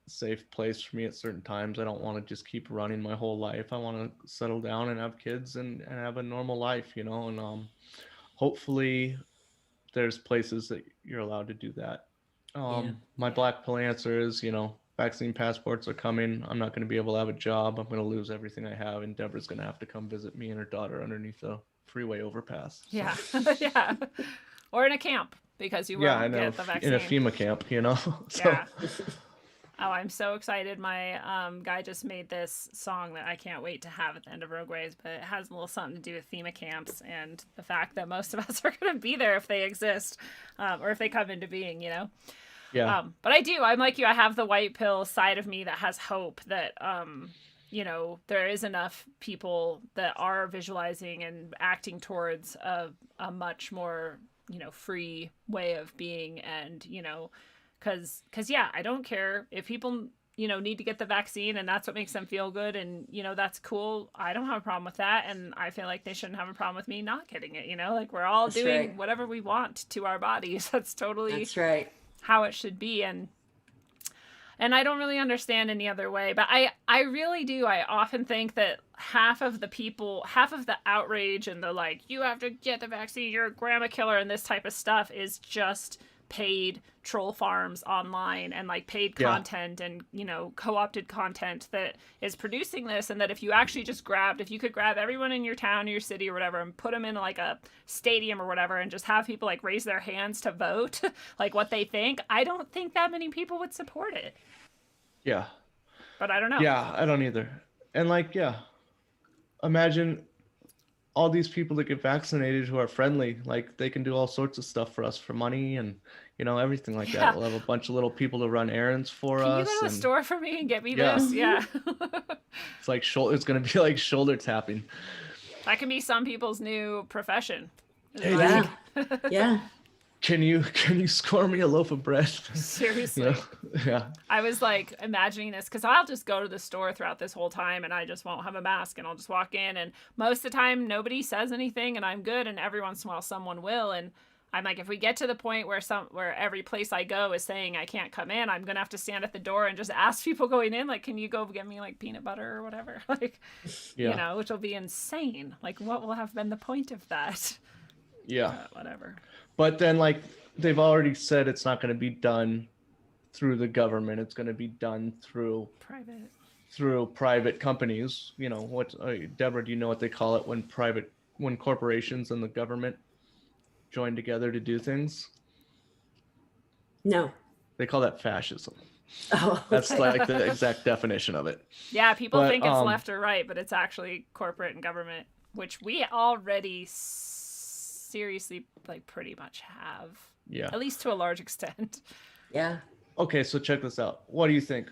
safe place for me at certain times. I don't want to just keep running my whole life. I want to settle down and have kids and have a normal life, and hopefully there's places that you're allowed to do that. My black pill answer is, vaccine passports are coming. I'm not going to be able to have a job. I'm going to lose everything I have, and Debra's going to have to come visit me and her daughter underneath a freeway overpass. So. Yeah. Yeah. Or in a camp, because you won't get the vaccine. In a FEMA camp, So. Yeah. Oh, I'm so excited. My guy just made this song that I can't wait to have at the end of Rogueways, but it has a little something to do with FEMA camps and the fact that most of us are going to be there if they exist, or if they come into being, Yeah. But I'm like you. I have the white pill side of me that has hope that, there is enough people that are visualizing and acting towards a much more, free way of being. And, because I don't care if people, need to get the vaccine and that's what makes them feel good. And, that's cool. I don't have a problem with that. And I feel like they shouldn't have a problem with me not getting it, like we're all doing whatever we want to our bodies. That's totally how it should be. And I don't really understand any other way, but I really do. I often think that half of the outrage and the like, you have to get the vaccine, you're a grandma killer, and this type of stuff is just paid troll farms online and like paid content and co-opted content that is producing this. And that if you actually just if you could grab everyone in your town or your city or whatever and put them in like a stadium or whatever and just have people like raise their hands to vote like what they think, I don't think that many people would support it. Yeah. But I don't know. Yeah, I don't either. And like, imagine all these people that get vaccinated who are friendly, like they can do all sorts of stuff for us for money and, everything like Yeah. that. We'll have a bunch of little people to run errands for Can you us. go to the And store for me and get me Yeah. this? Yeah. it's like it's going to be like shoulder tapping. That can be some people's new profession. Hey, Yeah. Yeah. Can you score me a loaf of bread? Seriously. Yeah. I was like imagining this because I'll just go to the store throughout this whole time and I just won't have a mask and I'll just walk in, and most of the time nobody says anything and I'm good, and every once in a while someone will, and I'm like, if we get to the point where every place I go is saying I can't come in, I'm gonna have to stand at the door and just ask people going in, like, can you go get me like peanut butter or whatever? Like, Yeah. which will be insane. Like, what will have been the point of that? Yeah. Whatever. But then, like, they've already said it's not going to be done through the government. It's going to be done through private companies. Deborah, do you know what they call it when corporations and the government join together to do things? No. They call that fascism. Oh, okay. That's like the exact definition of it. Yeah, people think it's left or right, but it's actually corporate and government, which we already seriously, like, pretty much have. Yeah. At least to a large extent. Yeah. Okay, so check this out. What do you think?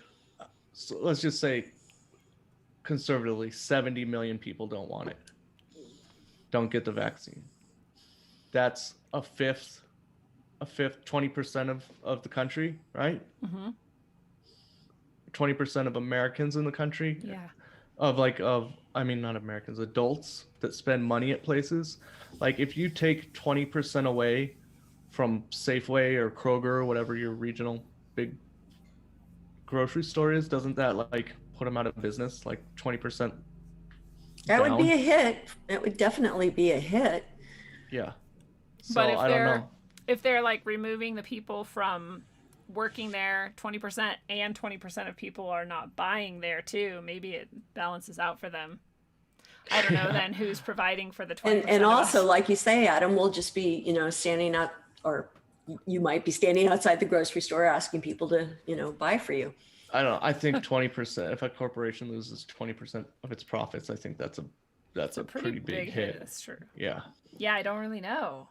So let's just say, conservatively, 70 million people don't want it. Don't get the vaccine. That's a fifth, 20% of the country, right? Mm-hmm. 20% of Americans in the country. Yeah. Not Americans, adults that spend money at places. Like, if you take 20% away from Safeway or Kroger or whatever your regional big grocery store is, doesn't that like put them out of business? Like 20%. That would be down? a hit. It would definitely be a hit. Yeah. So But I don't know. if they're like removing the people from working there, 20% and 20% of people are not buying there too, maybe it balances out for them. I don't know then who's providing for the 20%. And also, like you say, Adam, we'll just be, standing up, or you might be standing outside the grocery store asking people to, buy for you. I don't know. I think 20%, if a corporation loses 20% of its profits, I think that's a pretty big hit. That's true. Yeah. Yeah, I don't really know.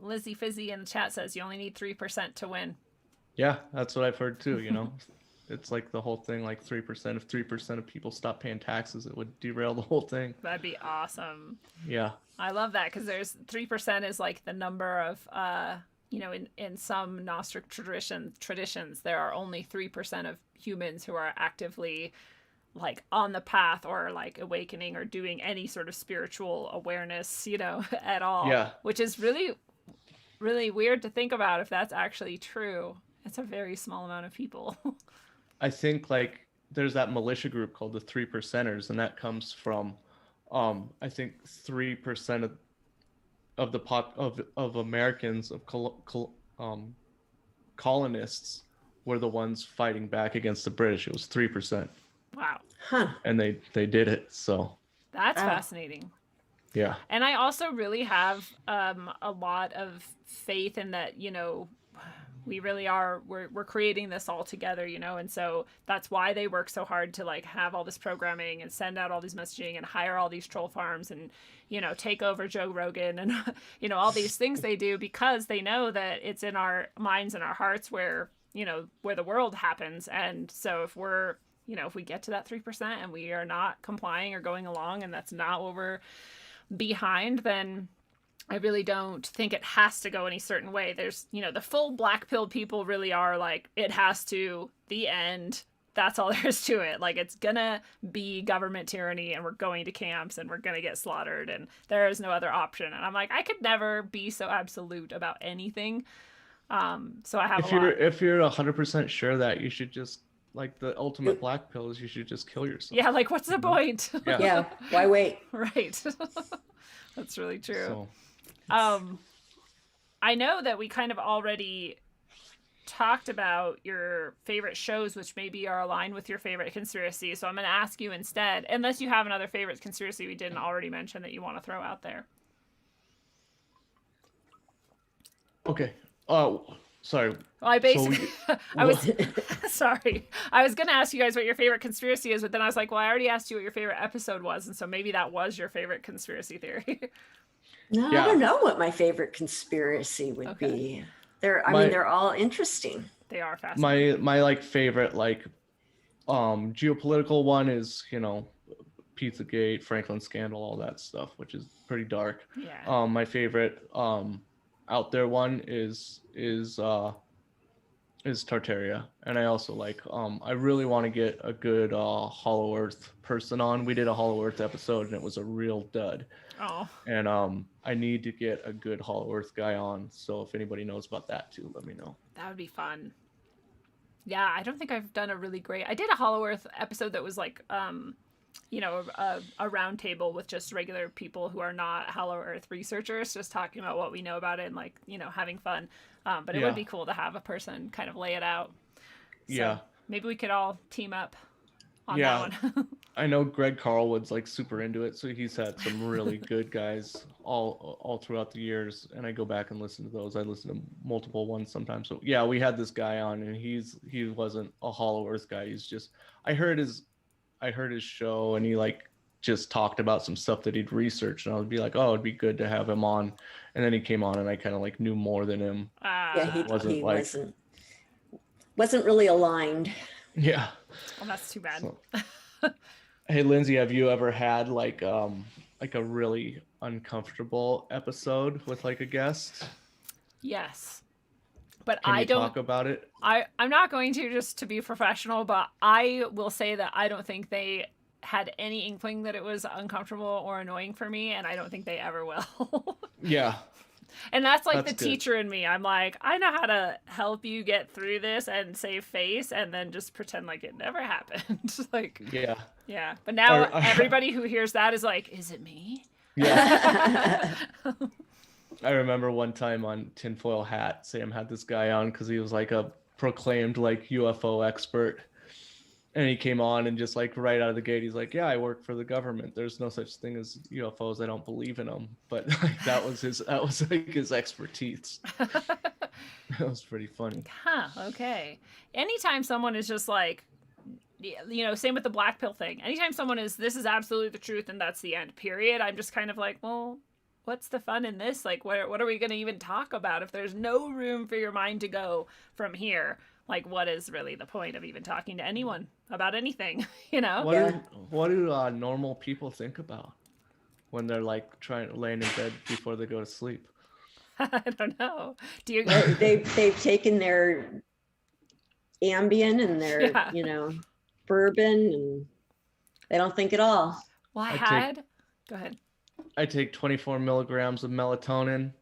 Lizzie Fizzy in the chat says you only need 3% to win. Yeah, that's what I've heard too, It's like the whole thing, like 3%. If 3% of people stop paying taxes, it would derail the whole thing. That'd be awesome. Yeah. I love that because there's 3% is like the number of, in some Gnostic traditions, there are only 3% of humans who are actively like on the path or like awakening or doing any sort of spiritual awareness, at all. Yeah. Which is really, really weird to think about if that's actually true. It's a very small amount of people. I think like there's that militia group called the 3%ers, and that comes from I think 3% of the of Americans, of colonists, were the ones fighting back against the British. It was 3%. Wow. Huh. And they did it. So That's fascinating. yeah. And I also really have a lot of faith in that, we really are, we're creating this all together, and so that's why they work so hard to like have all this programming and send out all these messaging and hire all these troll farms and, take over Joe Rogan and, all these things they do, because they know that it's in our minds and our hearts where the world happens. And so if we're, if we get to that 3% and we are not complying or going along, and that's not what we're behind, then I really don't think it has to go any certain way. There's, the full black pill people really are like, it has to, the end. That's all there is to it. Like, it's gonna be government tyranny and we're going to camps and we're gonna get slaughtered and there is no other option. And I'm like, I could never be so absolute about anything. So I have if you're 100% sure that, you should just, like, the ultimate black pill is you should just kill yourself. Yeah, like, what's the point? Yeah. Why wait? Right. That's really true. So, I know that we kind of already talked about your favorite shows, which maybe are aligned with your favorite conspiracy. So I'm going to ask you instead, unless you have another favorite conspiracy we didn't already mention that you want to throw out there. okay. Sorry. Well, I basically, So I was, sorry. I was going to ask you guys what your favorite conspiracy is, but then I was like, well, I already asked you what your favorite episode was. And so maybe that was your favorite conspiracy theory. No, Yeah. I don't know what my favorite conspiracy would Okay. be. I My- mean, they're all interesting. They are fascinating. my like favorite like geopolitical one is, you know, Pizzagate, Franklin scandal, all that stuff, which is pretty dark. Yeah. My favorite out there one is Tartaria, and I also like I really want to get a good Hollow Earth person on. We did a Hollow Earth episode and it was a real dud. Oh, And I need to get a good Hollow Earth guy on. So if anybody knows about that too, let me know. that would be fun. Yeah, I don't think I've done a really great. I did a Hollow Earth episode that was like, you know, a round table with just regular people who are not Hollow Earth researchers, just talking about what we know about it and like, you know, having fun. But it Yeah. would be cool to have a person kind of lay it out. So Yeah. maybe we could all team up on Yeah. that one. I know Greg Carlwood's like super into it, so he's had some really good guys all throughout the years, and I go back and listen to those. I listen to multiple ones sometimes. So yeah, we had this guy on, and he wasn't a Hollow Earth guy. He's just I heard his show, and he like just talked about some stuff that he'd researched, and I would be like, oh, it'd be good to have him on. And then he came on, and I kind of like knew more than him. Yeah, he wasn't like- wasn't really aligned. Yeah. Well, that's too bad. So- Hey Lindsay, have you ever had like a really uncomfortable episode with like a guest? Yes. But Can I you don't talk about it? I'm not going to, just to be professional, but I will say that I don't think they had any inkling that it was uncomfortable or annoying for me, and I don't think they ever will. Yeah. And that's like That's the good. teacher in me. I'm like, I know how to help you get through this and save face and then just pretend like it never happened. Like, Yeah. yeah. But now Or- everybody who hears that is like, is it me? Yeah. I remember one time on Tinfoil Hat, Sam had this guy on because he was like a proclaimed like UFO expert. And he came on and just like right out of the gate, he's like, yeah, I work for the government. There's no such thing as UFOs. I don't believe in them. But like, that was like his expertise. That was pretty funny. Huh, okay. Anytime someone is just like, you know, same with the black pill thing. Anytime someone is, this is absolutely the truth and that's the end, period, I'm just kind of like, well, what's the fun in this? Like, what are we going to even talk about if there's no room for your mind to go from here? Like, what is really the point of even talking to anyone about anything, you know? What do normal people think about when they're like laying in bed before they go to sleep? I don't know. Do you? They've taken their Ambien and their Yeah. you know bourbon, and they don't think at all. Well, Go ahead. I take 24 milligrams of melatonin,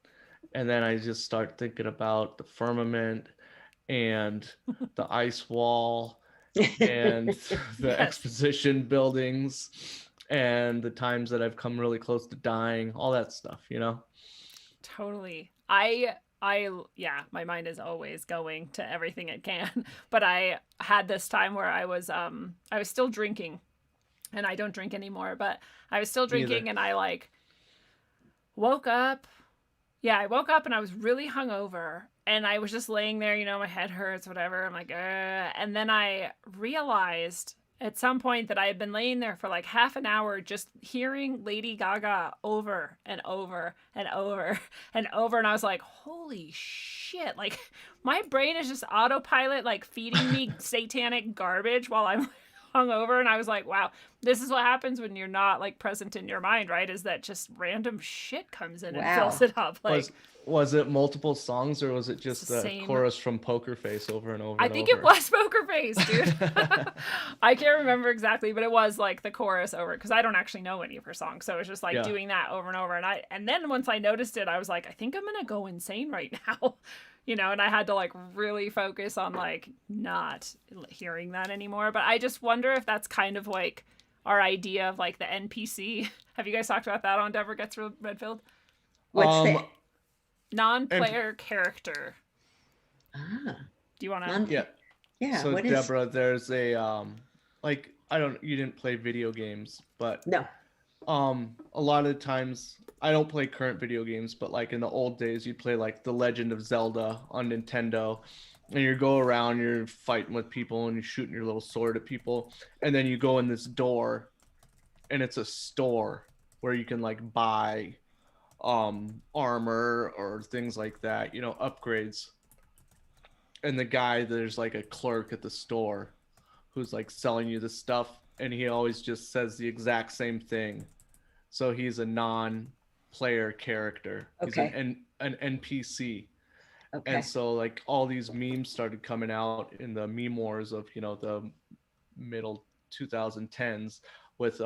and then I just start thinking about the firmament and the ice wall and the Yes. exposition buildings and the times that I've come really close to dying, all that stuff, you know? Totally. Yeah, my mind is always going to everything it can. But I had this time where I was still drinking, and I don't drink anymore, but I was still drinking, and I like woke up. Yeah, I woke up and I was really hungover, and I was just laying there, you know, my head hurts, whatever. I'm like, and then I realized at some point that I had been laying there for like half an hour just hearing Lady Gaga over and over and over and over. And I was like, holy shit. Like, my brain is just autopilot, like feeding me satanic garbage while I'm hungover. And I was like, wow, this is what happens when you're not like present in your mind, right? Is that just random shit comes in and Wow. fills it up. Like, Was it multiple songs, or was it just the Same. chorus from Poker Face over and over? I and think over? it was Poker Face, dude. I can't remember exactly, but it was like the chorus over, because I don't actually know any of her songs, so it was just like Yeah. doing that over and over. And then once I noticed it, I was like, I think I'm gonna go insane right now, you know. And I had to like really focus on like not hearing that anymore. But I just wonder if that's kind of like our idea of like the NPC. Have you guys talked about that on Debra Gets Redfilled? What's that? Non-player character. Ah, Do you want to? Yeah. yeah. So what is? Deborah, there's a like you didn't play video games, but No. A lot of times I don't play current video games, but like in the old days, you'd play like The Legend of Zelda on Nintendo, and you go around, you're fighting with people, and you're shooting your little sword at people, and then you go in this door, and it's a store where you can like buy armor or things like that, upgrades. And the guy, there's like a clerk at the store who's like selling you the stuff, and he always just says the exact same thing. So he's a non-player character. He's Okay. an NPC. Okay. And so like all these memes started coming out in the meme wars of, the middle 2010s with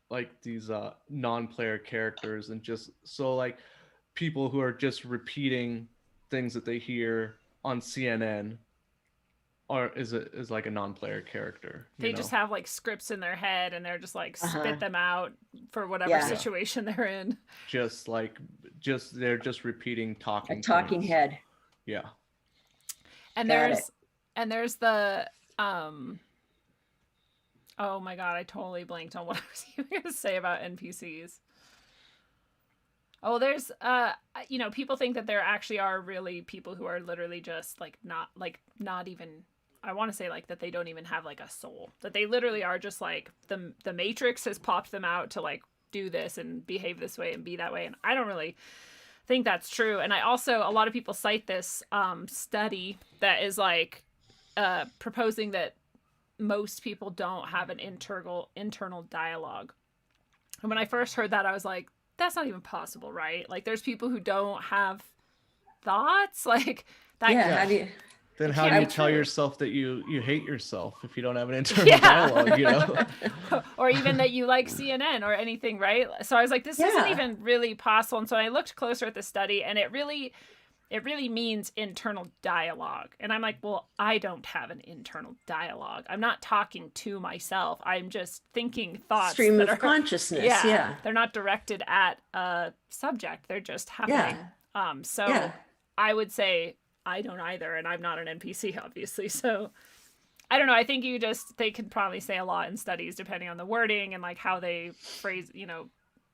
like these non-player characters, and just so like people who are just repeating things that they hear on CNN is like a non-player character. They just have like scripts in their head, and they're just like spit them out for whatever Yeah. situation they're in. They're just repeating talking. A talking points. head. Yeah. And there's the oh my god, I totally blanked on what I was even going to say about NPCs. Oh, there's people think that there actually are really people who are literally just not even, I want to say like that they don't even have like a soul. That they literally are just like the Matrix has popped them out to like do this and behave this way and be that way, and I don't really think that's true. And I also, a lot of people cite this study that is like proposing that most people don't have an internal dialogue. And when I first heard that, I was like, that's not even possible, right? Like, there's people who don't have thoughts, like that. Yeah. How do you? Then how do you tell yourself that you hate yourself if you don't have an internal dialogue, Or even that you like CNN or anything, right? So I was like, this isn't even really possible. And so I looked closer at the study, and it really means internal dialogue. And I'm like, well, I don't have an internal dialogue. I'm not talking to myself. I'm just thinking thoughts. Stream of consciousness. Yeah. They're not directed at a subject. They're just happening. Yeah. I would say I don't either. And I'm not an NPC, obviously. So I don't know. I think they could probably say a lot in studies depending on the wording and like how they phrase,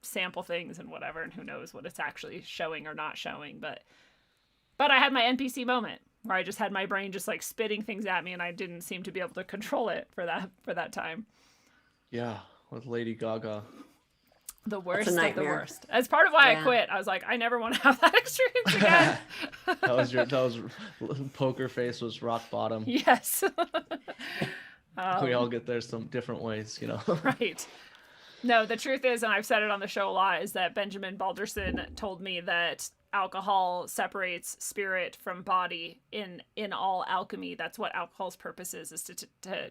sample things and whatever. And who knows what it's actually showing or not showing. But I had my NPC moment where I just had my brain just like spitting things at me, and I didn't seem to be able to control it for that time. Yeah, with Lady Gaga. The worst of the worst. As part of why I quit, I was like, I never want to have that experience again. that was poker face was rock bottom. Yes. We all get there some different ways, Right. No, the truth is, and I've said it on the show a lot, is that Benjamin Balderson told me that alcohol separates spirit from body in all alchemy. That's what alcohol's purpose is to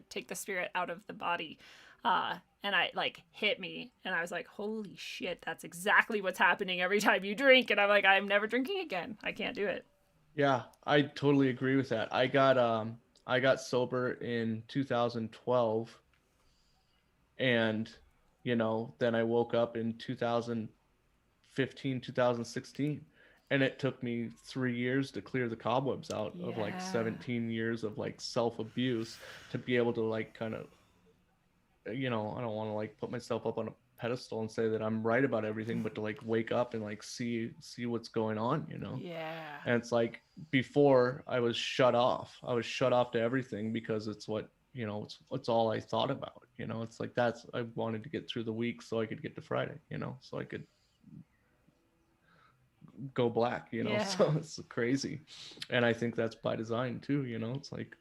take the spirit out of the body. And I like hit me, and I was like, holy shit, that's exactly what's happening every time you drink. And I'm like, I'm never drinking again. I can't do it. Yeah, I totally agree with that. I got sober in 2012, and then I woke up in 2015, 2016, and it took me 3 years to clear the cobwebs out of like 17 years of like self-abuse to be able to like kind of, I don't want to like put myself up on a pedestal and say that I'm right about everything, but to like wake up and like see what's going on, Yeah. And it's like before I was shut off to everything because it's what, it's all I thought about, it's like I wanted to get through the week so I could get to Friday, so I could go black, so it's crazy. And I think that's by design too, it's like,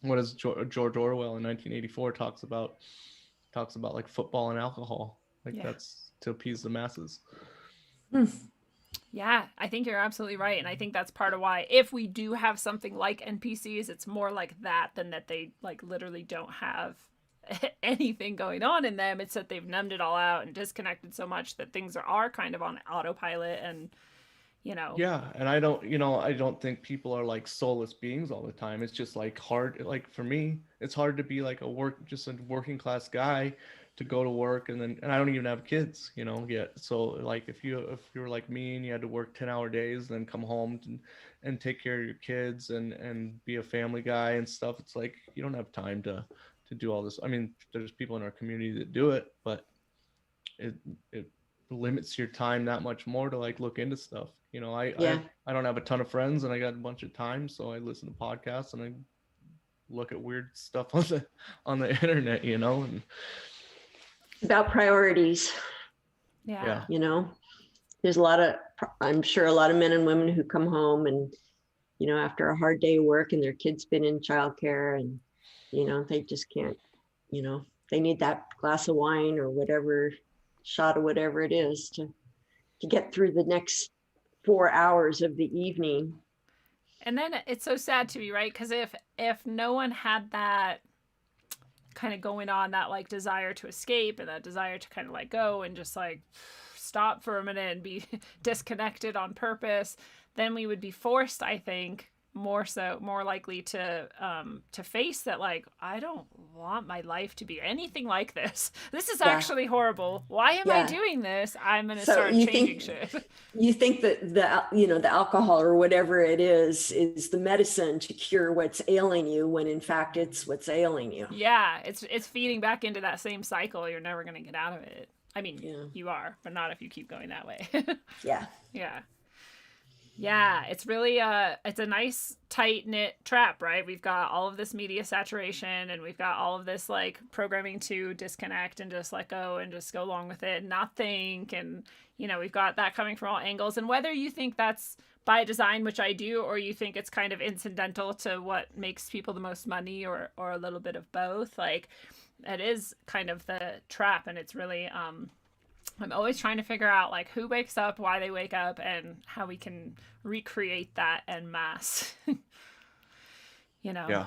what does George Orwell in 1984 talks about like football and alcohol, like that's to appease the masses. Yeah, I think you're absolutely right. And I think that's part of why, if we do have something like NPCs, it's more like that than that they like literally don't have anything going on in them. It's that they've numbed it all out and disconnected so much that things are kind of on autopilot, and Yeah, and I don't think people are like soulless beings all the time. It's just like hard, like for me, it's hard to be like a working class guy to go to work, and I don't even have kids, yet. So like if you were like me and you had to work 10-hour days, then come home and take care of your kids and be a family guy and stuff, it's like you don't have time to do all this. I mean, there's people in our community that do it, but it limits your time that much more to like look into stuff. You know, Yeah. I don't have a ton of friends and I got a bunch of time, so I listen to podcasts and I look at weird stuff on the internet, you know. And About priorities, Yeah. you know, there's I'm sure a lot of men and women who come home and, you know, after a hard day of work and their kids been in childcare and, you know, they just can't, you know, they need that glass of wine or whatever, shot of whatever it is to get through the next 4 hours of the evening. And then it's so sad to me, right? Because if no one had that kind of going on, that like desire to escape and that desire to kind of let go and just like stop for a minute and be disconnected on purpose, then we would be forced, I think, more likely to face that, like, I don't want my life to be anything like this. This is actually horrible. Why am I doing this? I'm gonna start changing shit. You think that the alcohol or whatever it is the medicine to cure what's ailing you, when in fact it's what's ailing you. Yeah, it's feeding back into that same cycle. You're never gonna get out of it. I mean, you are, but not if you keep going that way. Yeah. Yeah, it's really it's a nice tight knit trap, right? We've got all of this media saturation and we've got all of this like programming to disconnect and just let go and just go along with it and not think. And, you know, we've got that coming from all angles. And whether you think that's by design, which I do, or you think it's kind of incidental to what makes people the most money, or a little bit of both, like it is kind of the trap. And it's really I'm always trying to figure out like who wakes up, why they wake up, and how we can recreate that en masse. You know? Yeah.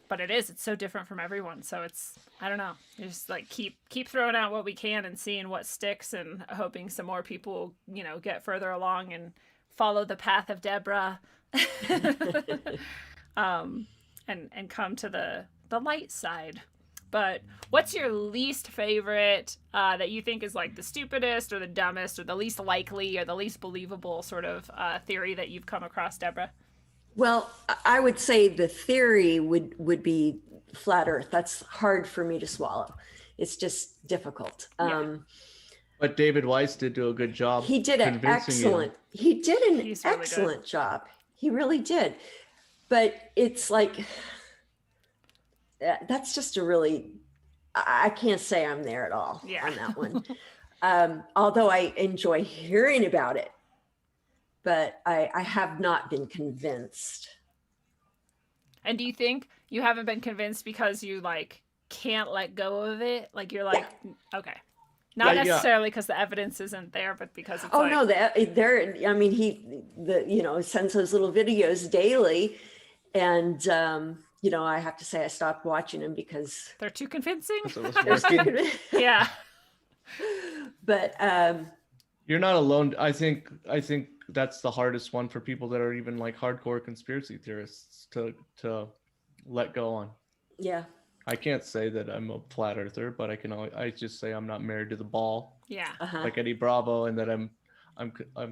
But it's so different from everyone. So it's, I don't know. You just like keep throwing out what we can and seeing what sticks and hoping some more people, you know, get further along and follow the path of Debra. And come to the light side. But what's your least favorite that you think is like the stupidest or the dumbest or the least likely or the least believable sort of theory that you've come across, Debra? Well, I would say the theory would be flat Earth. That's hard for me to swallow. It's just difficult. But David Weiss did do a good job. He did an excellent. He did an excellent job. He really did. But it's like, that's just a really, I can't say I'm there at all on that one. Although I enjoy hearing about it, but I have not been convinced. And do you think you haven't been convinced because you like can't let go of it? Like you're like, okay. Not necessarily because the evidence isn't there, but because it's no, there. I mean, he sends those little videos daily, and you know, I have to say I stopped watching them because they're too convincing. Yeah. But you're not alone. I think that's the hardest one for people that are even like hardcore conspiracy theorists to let go on. Yeah. I can't say that I'm a flat earther, but I just say I'm not married to the ball. Yeah. Like Eddie Bravo, and that I'm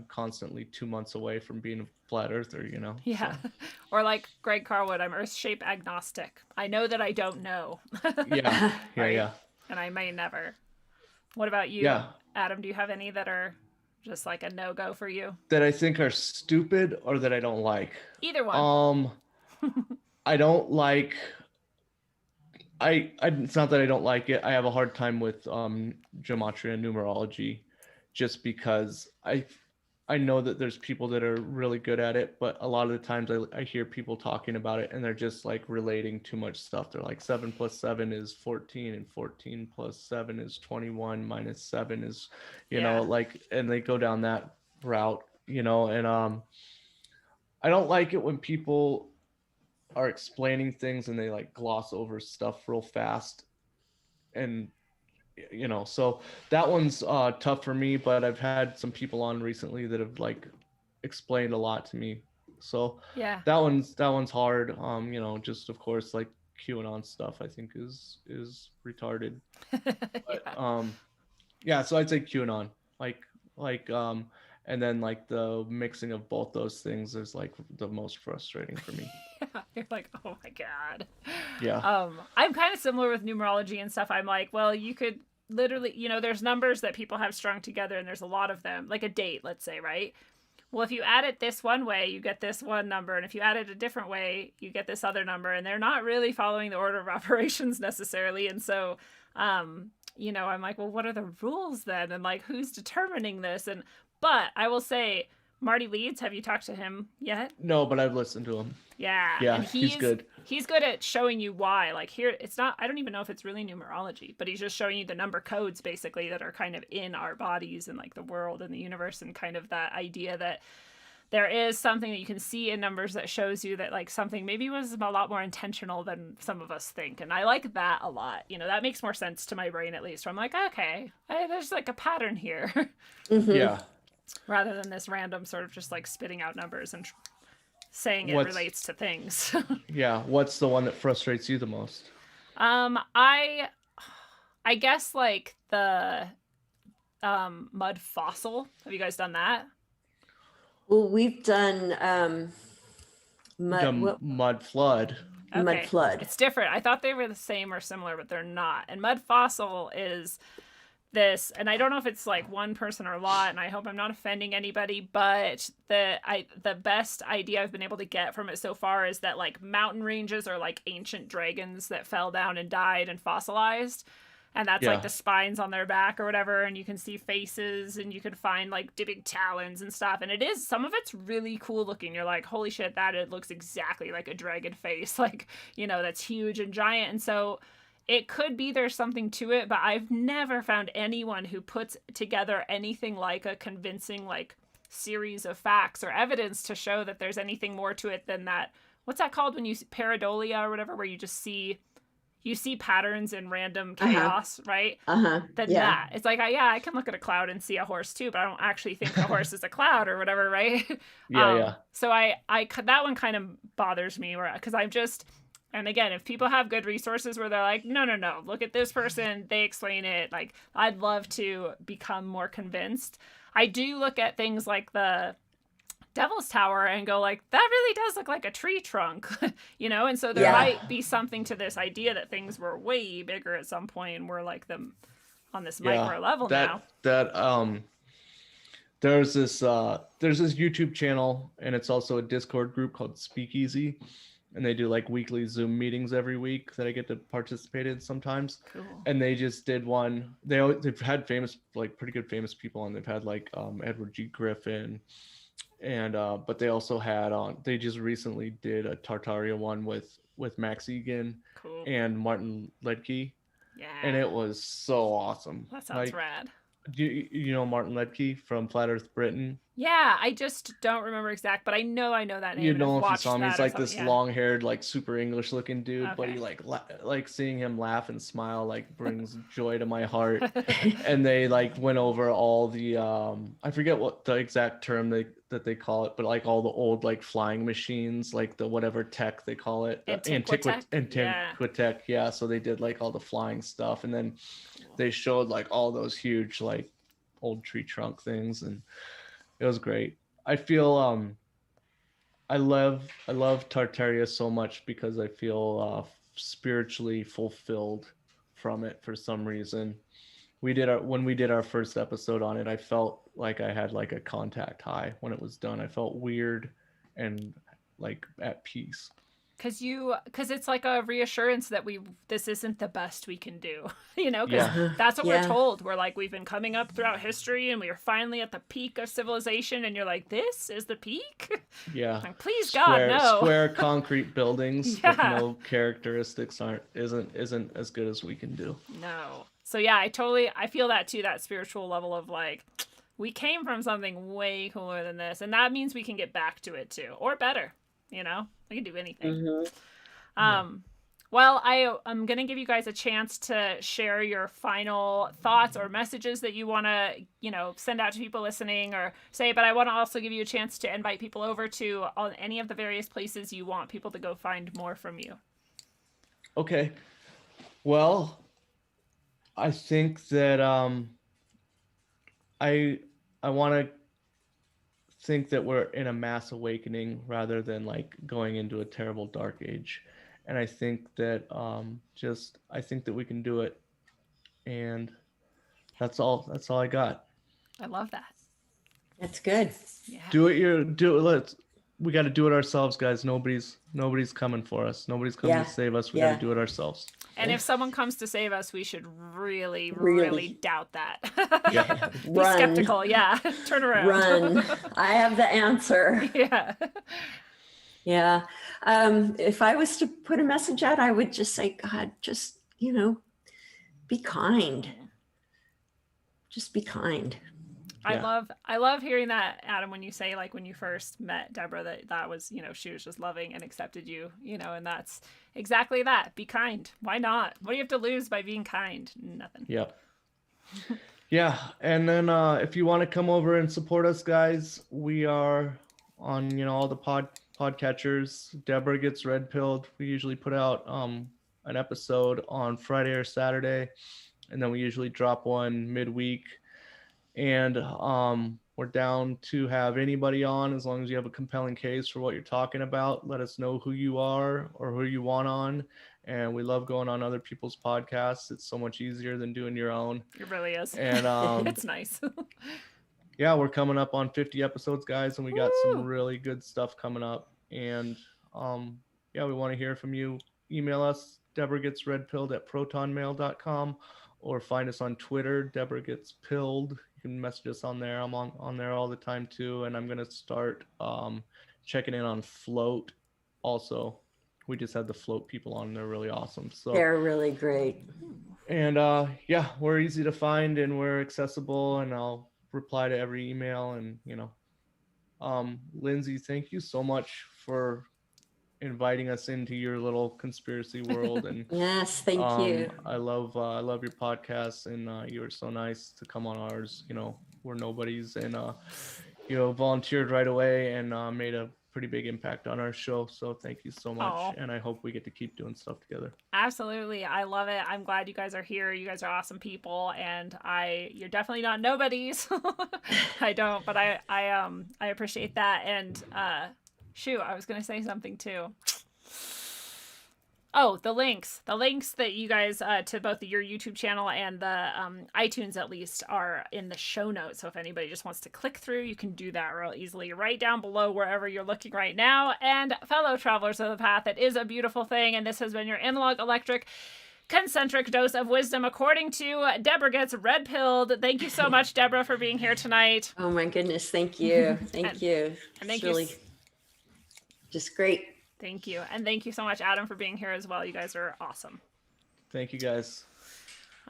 constantly 2 months away from being a flat earther, you know? Yeah. So. Or like Greg Carwood, I'm earth shape agnostic. I know that I don't know. Yeah. Right? Yeah. And I may never. What about you? Yeah. Adam, do you have any that are just like a no-go for you? That I think are stupid or that I don't like? Either one. I don't like, it's not that I don't like it. I have a hard time with gematria and numerology, just because I know that there's people that are really good at it, but a lot of the times I hear people talking about it and they're just like relating too much stuff. They're like 7 + 7 is 14 and 14 + 7 is 21 minus 7 is, you know, like, and they go down that route, you know, and I don't like it when people are explaining things and they like gloss over stuff real fast. And you know, so that one's tough for me, but I've had some people on recently that have like explained a lot to me. So yeah, that one's hard. You know, just of course like QAnon stuff I think is retarded. But, yeah, so I'd say QAnon, like and then like the mixing of both those things is like the most frustrating for me. You're like, oh my God. Yeah. I'm kind of similar with numerology and stuff. I'm like, well, you could literally, there's numbers that people have strung together and there's a lot of them, like a date, let's say, right? Well, if you add it this one way, you get this one number. And if you add it a different way, you get this other number. And they're not really following the order of operations necessarily. And so, I'm like, well, what are the rules then? And like, who's determining this? But I will say, Marty Leeds, have you talked to him yet? No, but I've listened to him. Yeah. Yeah, And he's good. He's good at showing you why. Like here, it's not, I don't even know if it's really numerology, but he's just showing you the number codes basically that are kind of in our bodies and like the world and the universe, and kind of that idea that there is something that you can see in numbers that shows you that like something maybe was a lot more intentional than some of us think. And I like that a lot. That makes more sense to my brain, at least. Where I'm like, okay, there's like a pattern here. Mhm. Yeah. Rather than this random sort of just like spitting out numbers and saying it relates to things. Yeah. What's the one that frustrates you the most? I guess like the mud fossil. Have you guys done that? Well, we've done Mud flood. Okay. mud flood. It's different. I thought they were the same or similar, but they're not. And mud fossil is this, and I don't know if it's like one person or a lot, and I hope I'm not offending anybody, but the best idea I've been able to get from it so far is that like mountain ranges are like ancient dragons that fell down and died and fossilized, and that's like the spines on their back or whatever, and you can see faces, and you can find like big talons and stuff, and some of it's really cool looking. You're like, holy shit, it looks exactly like a dragon face, like, that's huge and giant. And so it could be there's something to it, but I've never found anyone who puts together anything like a convincing like series of facts or evidence to show that there's anything more to it than that. What's that called when you pareidolia or whatever, where you just see patterns in random chaos, right? That it's like, I can look at a cloud and see a horse too, but I don't actually think the horse is a cloud or whatever, right? Yeah. So I that one kind of bothers me, because I'm just. And again, if people have good resources where they're like, no, look at this person, they explain it, like, I'd love to become more convinced. I do look at things like the Devil's Tower and go like, that really does look like a tree trunk, and so there might be something to this idea that things were way bigger at some point and we're like them on this micro level now. There's this YouTube channel, and it's also a Discord group called Speakeasy. And they do like weekly Zoom meetings every week that I get to participate in sometimes. Cool. And they just did one. They've had pretty good famous people on. They've had like Edward G. Griffin, and but they also had they just recently did a Tartaria one with Max Egan and Martin Ledke. Yeah. And it was so awesome. That sounds rad. You know Martin Ledke from Flat Earth Britain? Yeah, I just don't remember exact, but I know that name. You know if you saw him, he's like this long-haired, like super English-looking dude, but he like seeing him laugh and smile like brings joy to my heart. And they like went over all the I forget what the exact term that they call it, but like all the old like flying machines, like the whatever tech they call it, Antiquitech. Yeah, so they did like all the flying stuff, and then they showed like all those huge like old tree trunk things, and it was great. I feel I love Tartaria so much because I feel spiritually fulfilled from it for some reason. When we did our first episode on it, I felt like I had like a contact high when it was done. I felt weird and like at peace. Because it's like a reassurance that this isn't the best we can do, because that's what we're told. We're like, we've been coming up throughout history and we are finally at the peak of civilization, and you're like, this is the peak? Yeah. Like, please God, no. Square concrete buildings with no characteristics isn't as good as we can do. No. So yeah, I feel that too, that spiritual level of like, we came from something way cooler than this, and that means we can get back to it too, or better. We can do anything. Well, I'm going to give you guys a chance to share your final thoughts or messages that you want to, send out to people listening or say, but I want to also give you a chance to invite people over to any of the various places you want people to go find more from you. Okay. Well, I think that I want to think that we're in a mass awakening rather than like going into a terrible dark age, and I think that I think that we can do it, and That's all I got. I love that. That's good. Yeah. We got to do it ourselves, guys. Nobody's coming for us. Nobody's coming Yeah. to save us. We Yeah. got to do it ourselves. And if someone comes to save us, we should really, Really. really doubt that. Yeah. Be Run. skeptical. Yeah. Turn around. Run. I have the answer. Yeah. Yeah. If I was to put a message out, I would just say, God, just, be kind. Just be kind. Yeah. I love hearing that, Adam, when you say, like, when you first met Debra, that was, she was just loving and accepted you, and that's exactly that. Be kind. Why not? What do you have to lose by being kind? Nothing. Yep. Yeah. And then if you want to come over and support us, guys, we are on, all the podcatchers. Debra Gets Red Pilled. We usually put out an episode on Friday or Saturday, and then we usually drop one midweek. And we're down to have anybody on as long as you have a compelling case for what you're talking about. Let us know who you are or who you want on. And we love going on other people's podcasts. It's so much easier than doing your own. It really is. And it's nice. Yeah, we're coming up on 50 episodes, guys, and we got some really good stuff coming up. And yeah, we want to hear from you. Email us, deborahgetsredpilled@protonmail.com, or find us on Twitter, Debra Gets Pilled. You can message us on there. I'm on there all the time too, and I'm gonna start checking in on Float also. We just had the Float people on. They're really awesome. So They're really great. And yeah, we're easy to find and we're accessible, and I'll reply to every email. And you know, Lindsay, thank you so much for inviting us into your little conspiracy world. And Yes, thank you. I love your podcast, and you were so nice to come on ours. You know, we're nobodies, and you know, volunteered right away and made a pretty big impact on our show. So thank you so much. Aw. And I hope we get to keep doing stuff together. Absolutely. I love it. I'm glad you guys are here. You guys are awesome people, and you're definitely not nobodies. I don't, but I appreciate that. And shoot, I was going to say something too. Oh, the links that you guys to both your YouTube channel and the iTunes at least are in the show notes. So if anybody just wants to click through, you can do that real easily right down below wherever you're looking right now. And fellow travelers of the path, it is a beautiful thing. And this has been your analog electric concentric dose of wisdom according to Debra Gets Red Pilled. Thank you so much, Debra, for being here tonight. Oh my goodness, thank you. Thank you. And thank It's you. really just great. Thank you. And thank you so much, Adam, for being here as well. You guys are awesome. Thank you, guys.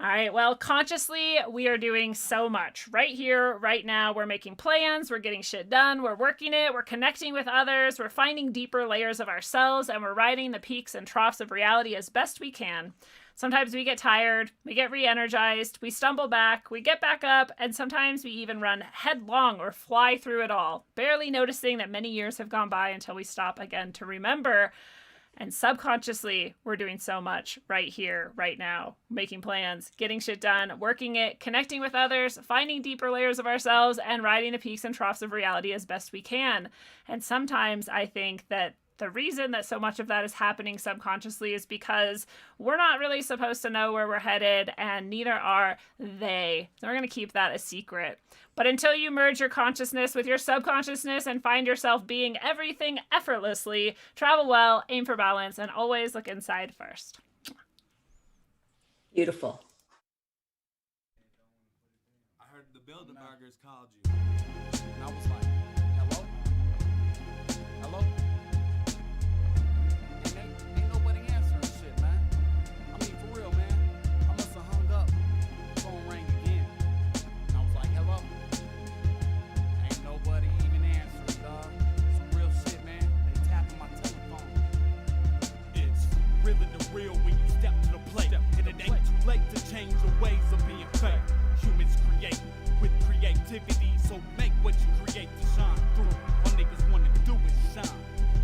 All right. Well, consciously, we are doing so much right here, right now. We're making plans. We're getting shit done. We're working it. We're connecting with others. We're finding deeper layers of ourselves, and we're riding the peaks and troughs of reality as best we can. Sometimes we get tired, we get re-energized, we stumble back, we get back up, and sometimes we even run headlong or fly through it all, barely noticing that many years have gone by until we stop again to remember. And subconsciously, we're doing so much right here, right now, making plans, getting shit done, working it, connecting with others, finding deeper layers of ourselves, and riding the peaks and troughs of reality as best we can. And sometimes I think that the reason that so much of that is happening subconsciously is because we're not really supposed to know where we're headed, and neither are they. So we're going to keep that a secret. But until you merge your consciousness with your subconsciousness and find yourself being everything effortlessly, travel well, aim for balance, and always look inside first. Beautiful. I heard the Bilderbergers called you. And I was like, hello? Hello? Ain't nobody answering shit, man. I mean, for real, man. I must have hung up. Phone rang again. And I was like, hello? Ain't nobody even answering, dog. Some real shit, man. They tapping my telephone. It's really the real when you step to the plate. And it ain't too late to change your ways of being fake. Humans create with creativity, so make what you create to shine through. All niggas wanna do is shine.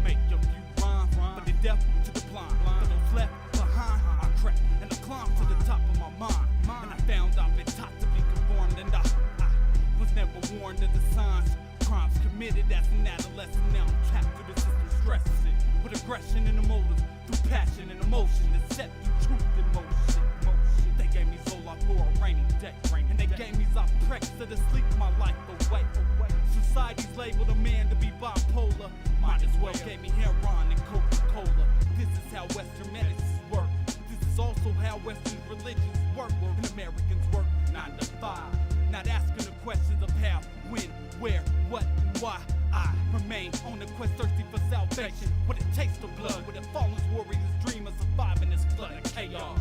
Make your view rhyme, but the deaf to the blind. For those left behind, I crept and I climbed to the top of my mind. And I found I've been taught to be conformed, and I was never warned of the signs. Crimes committed as an adolescent, now I'm trapped through the system stressing. With aggression and emotive, through passion and emotion, to set the truth in motion. They gave me Zola for a rainy day. And they gave me Zyprex to sleep my life away. Society's labeled a man to be bipolar. Might as well gave me heroin and Coca-Cola. This is how Western medicines work. This is also how Western religions work. And Americans work 9 to 5. Not asking the questions of how, when, where, what, and why. I remain on the quest thirsty for salvation. With a taste of blood, with a fallen warrior's dream of surviving this flood of chaos.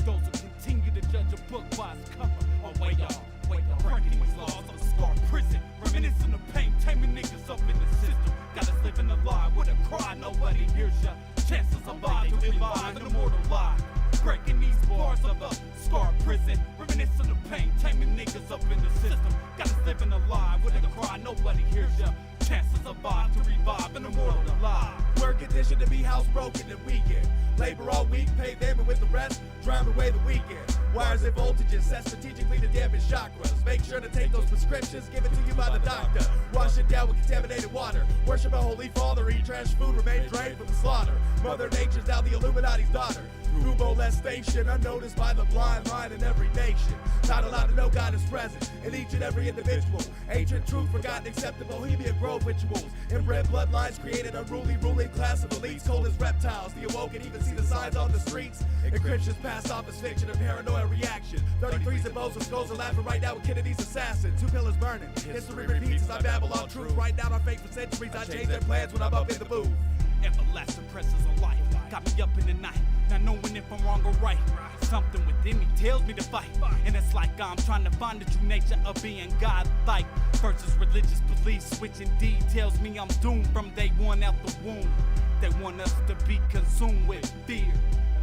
Those who continue to judge a book by its cover are way off. Breaking these laws of a scarred prison. Reminiscing of pain, taming niggas up in the system. Got us living a lie with a cry, nobody hears ya. Chances survive to revive an immortal lie. Breaking these bars of a scarred prison. Reminiscing of pain, taming niggas up in the system. Got us living a lie with a cry, nobody hears ya. Chances survive to revive an immortal lie. We're conditioned to be housebroken and weekend. Labor all week, pay them, and with the rest, drown away the weekend. Wires and voltages set strategically to damage chakras. Make sure to take those prescriptions given to you by the doctor. Wash it down with contaminated water. Worship a holy father, eat trash food, remain drained from the slaughter. Mother Nature's now the Illuminati's daughter. Through molestation, unnoticed by the blind line in every nation. Not allowed to know God is present in each and every individual. Ancient truth forgotten except the Bohemian Grove rituals. Inbred bloodlines created a ruling class of elites cold as reptiles. The awoken even see the signs on the streets. Encryptions passed off as fiction and paranoia reaction. 33s and bows with skulls are laughing right now with Kennedy's assassin. 2 pillars burning. History repeats as I babble on truth. Write down our fate for centuries. I change their plans when I'm up in the booth. Everlasting pressures of life got me up in the night, not knowing if I'm wrong or right. Something within me tells me to fight, and it's like I'm trying to find the true nature of being God-like versus religious beliefs, which indeed tells me I'm doomed from day one out the womb. They want us to be consumed with fear,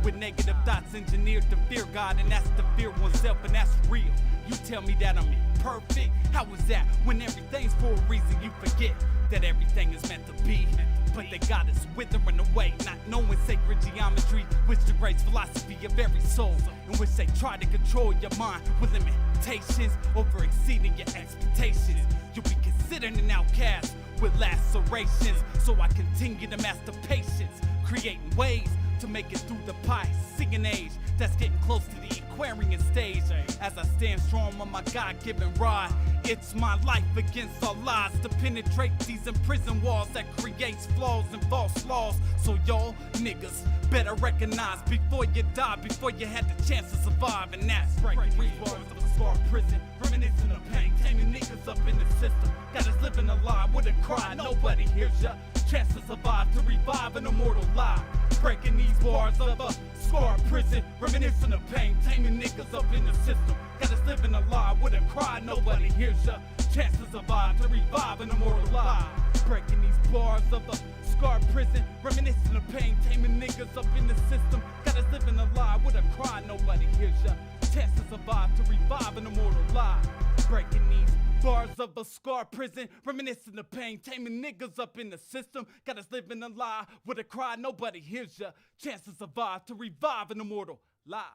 with negative thoughts engineered to fear God, and that's to fear oneself, and that's real. You tell me that I'm imperfect. How is that when everything's for a reason? You forget that everything is meant to be. But they got us withering away, not knowing sacred geometry, which degrades philosophy of every soul, in which they try to control your mind with limitations, over exceeding your expectations. You'll be considered an outcast with lacerations, so I continue to master patience, creating ways to make it through the Piscean age that's getting close to the Aquarian stage. As I stand strong on my God-given ride, it's my life against all lies to penetrate these imprisoned walls that creates flaws and false laws. So y'all niggas better recognize before you die, before you had the chance to survive, and that's breaking these bars of a scarred prison, reminiscing of pain, taming niggas up in the system. Got us living a lie with a cry, nobody hears ya. Chance to survive to revive an immortal lie. Breaking these bars of a scarred prison, reminiscing of pain, taming niggas up in the system. Got us living a lie with a cry, nobody hears ya. Chance to survive to revive an immortal lie. Breaking these bars of a scarred prison, reminiscing of pain, taming niggas up in the system. Got us living a lie with a cry, nobody hears ya. Chance to survive to revive an immortal lie. Breaking these bars of a scarred prison, reminiscing of pain, taming niggas up in the system. Got us living a lie with a cry, nobody hears ya. Chance to survive to revive an immortal lie.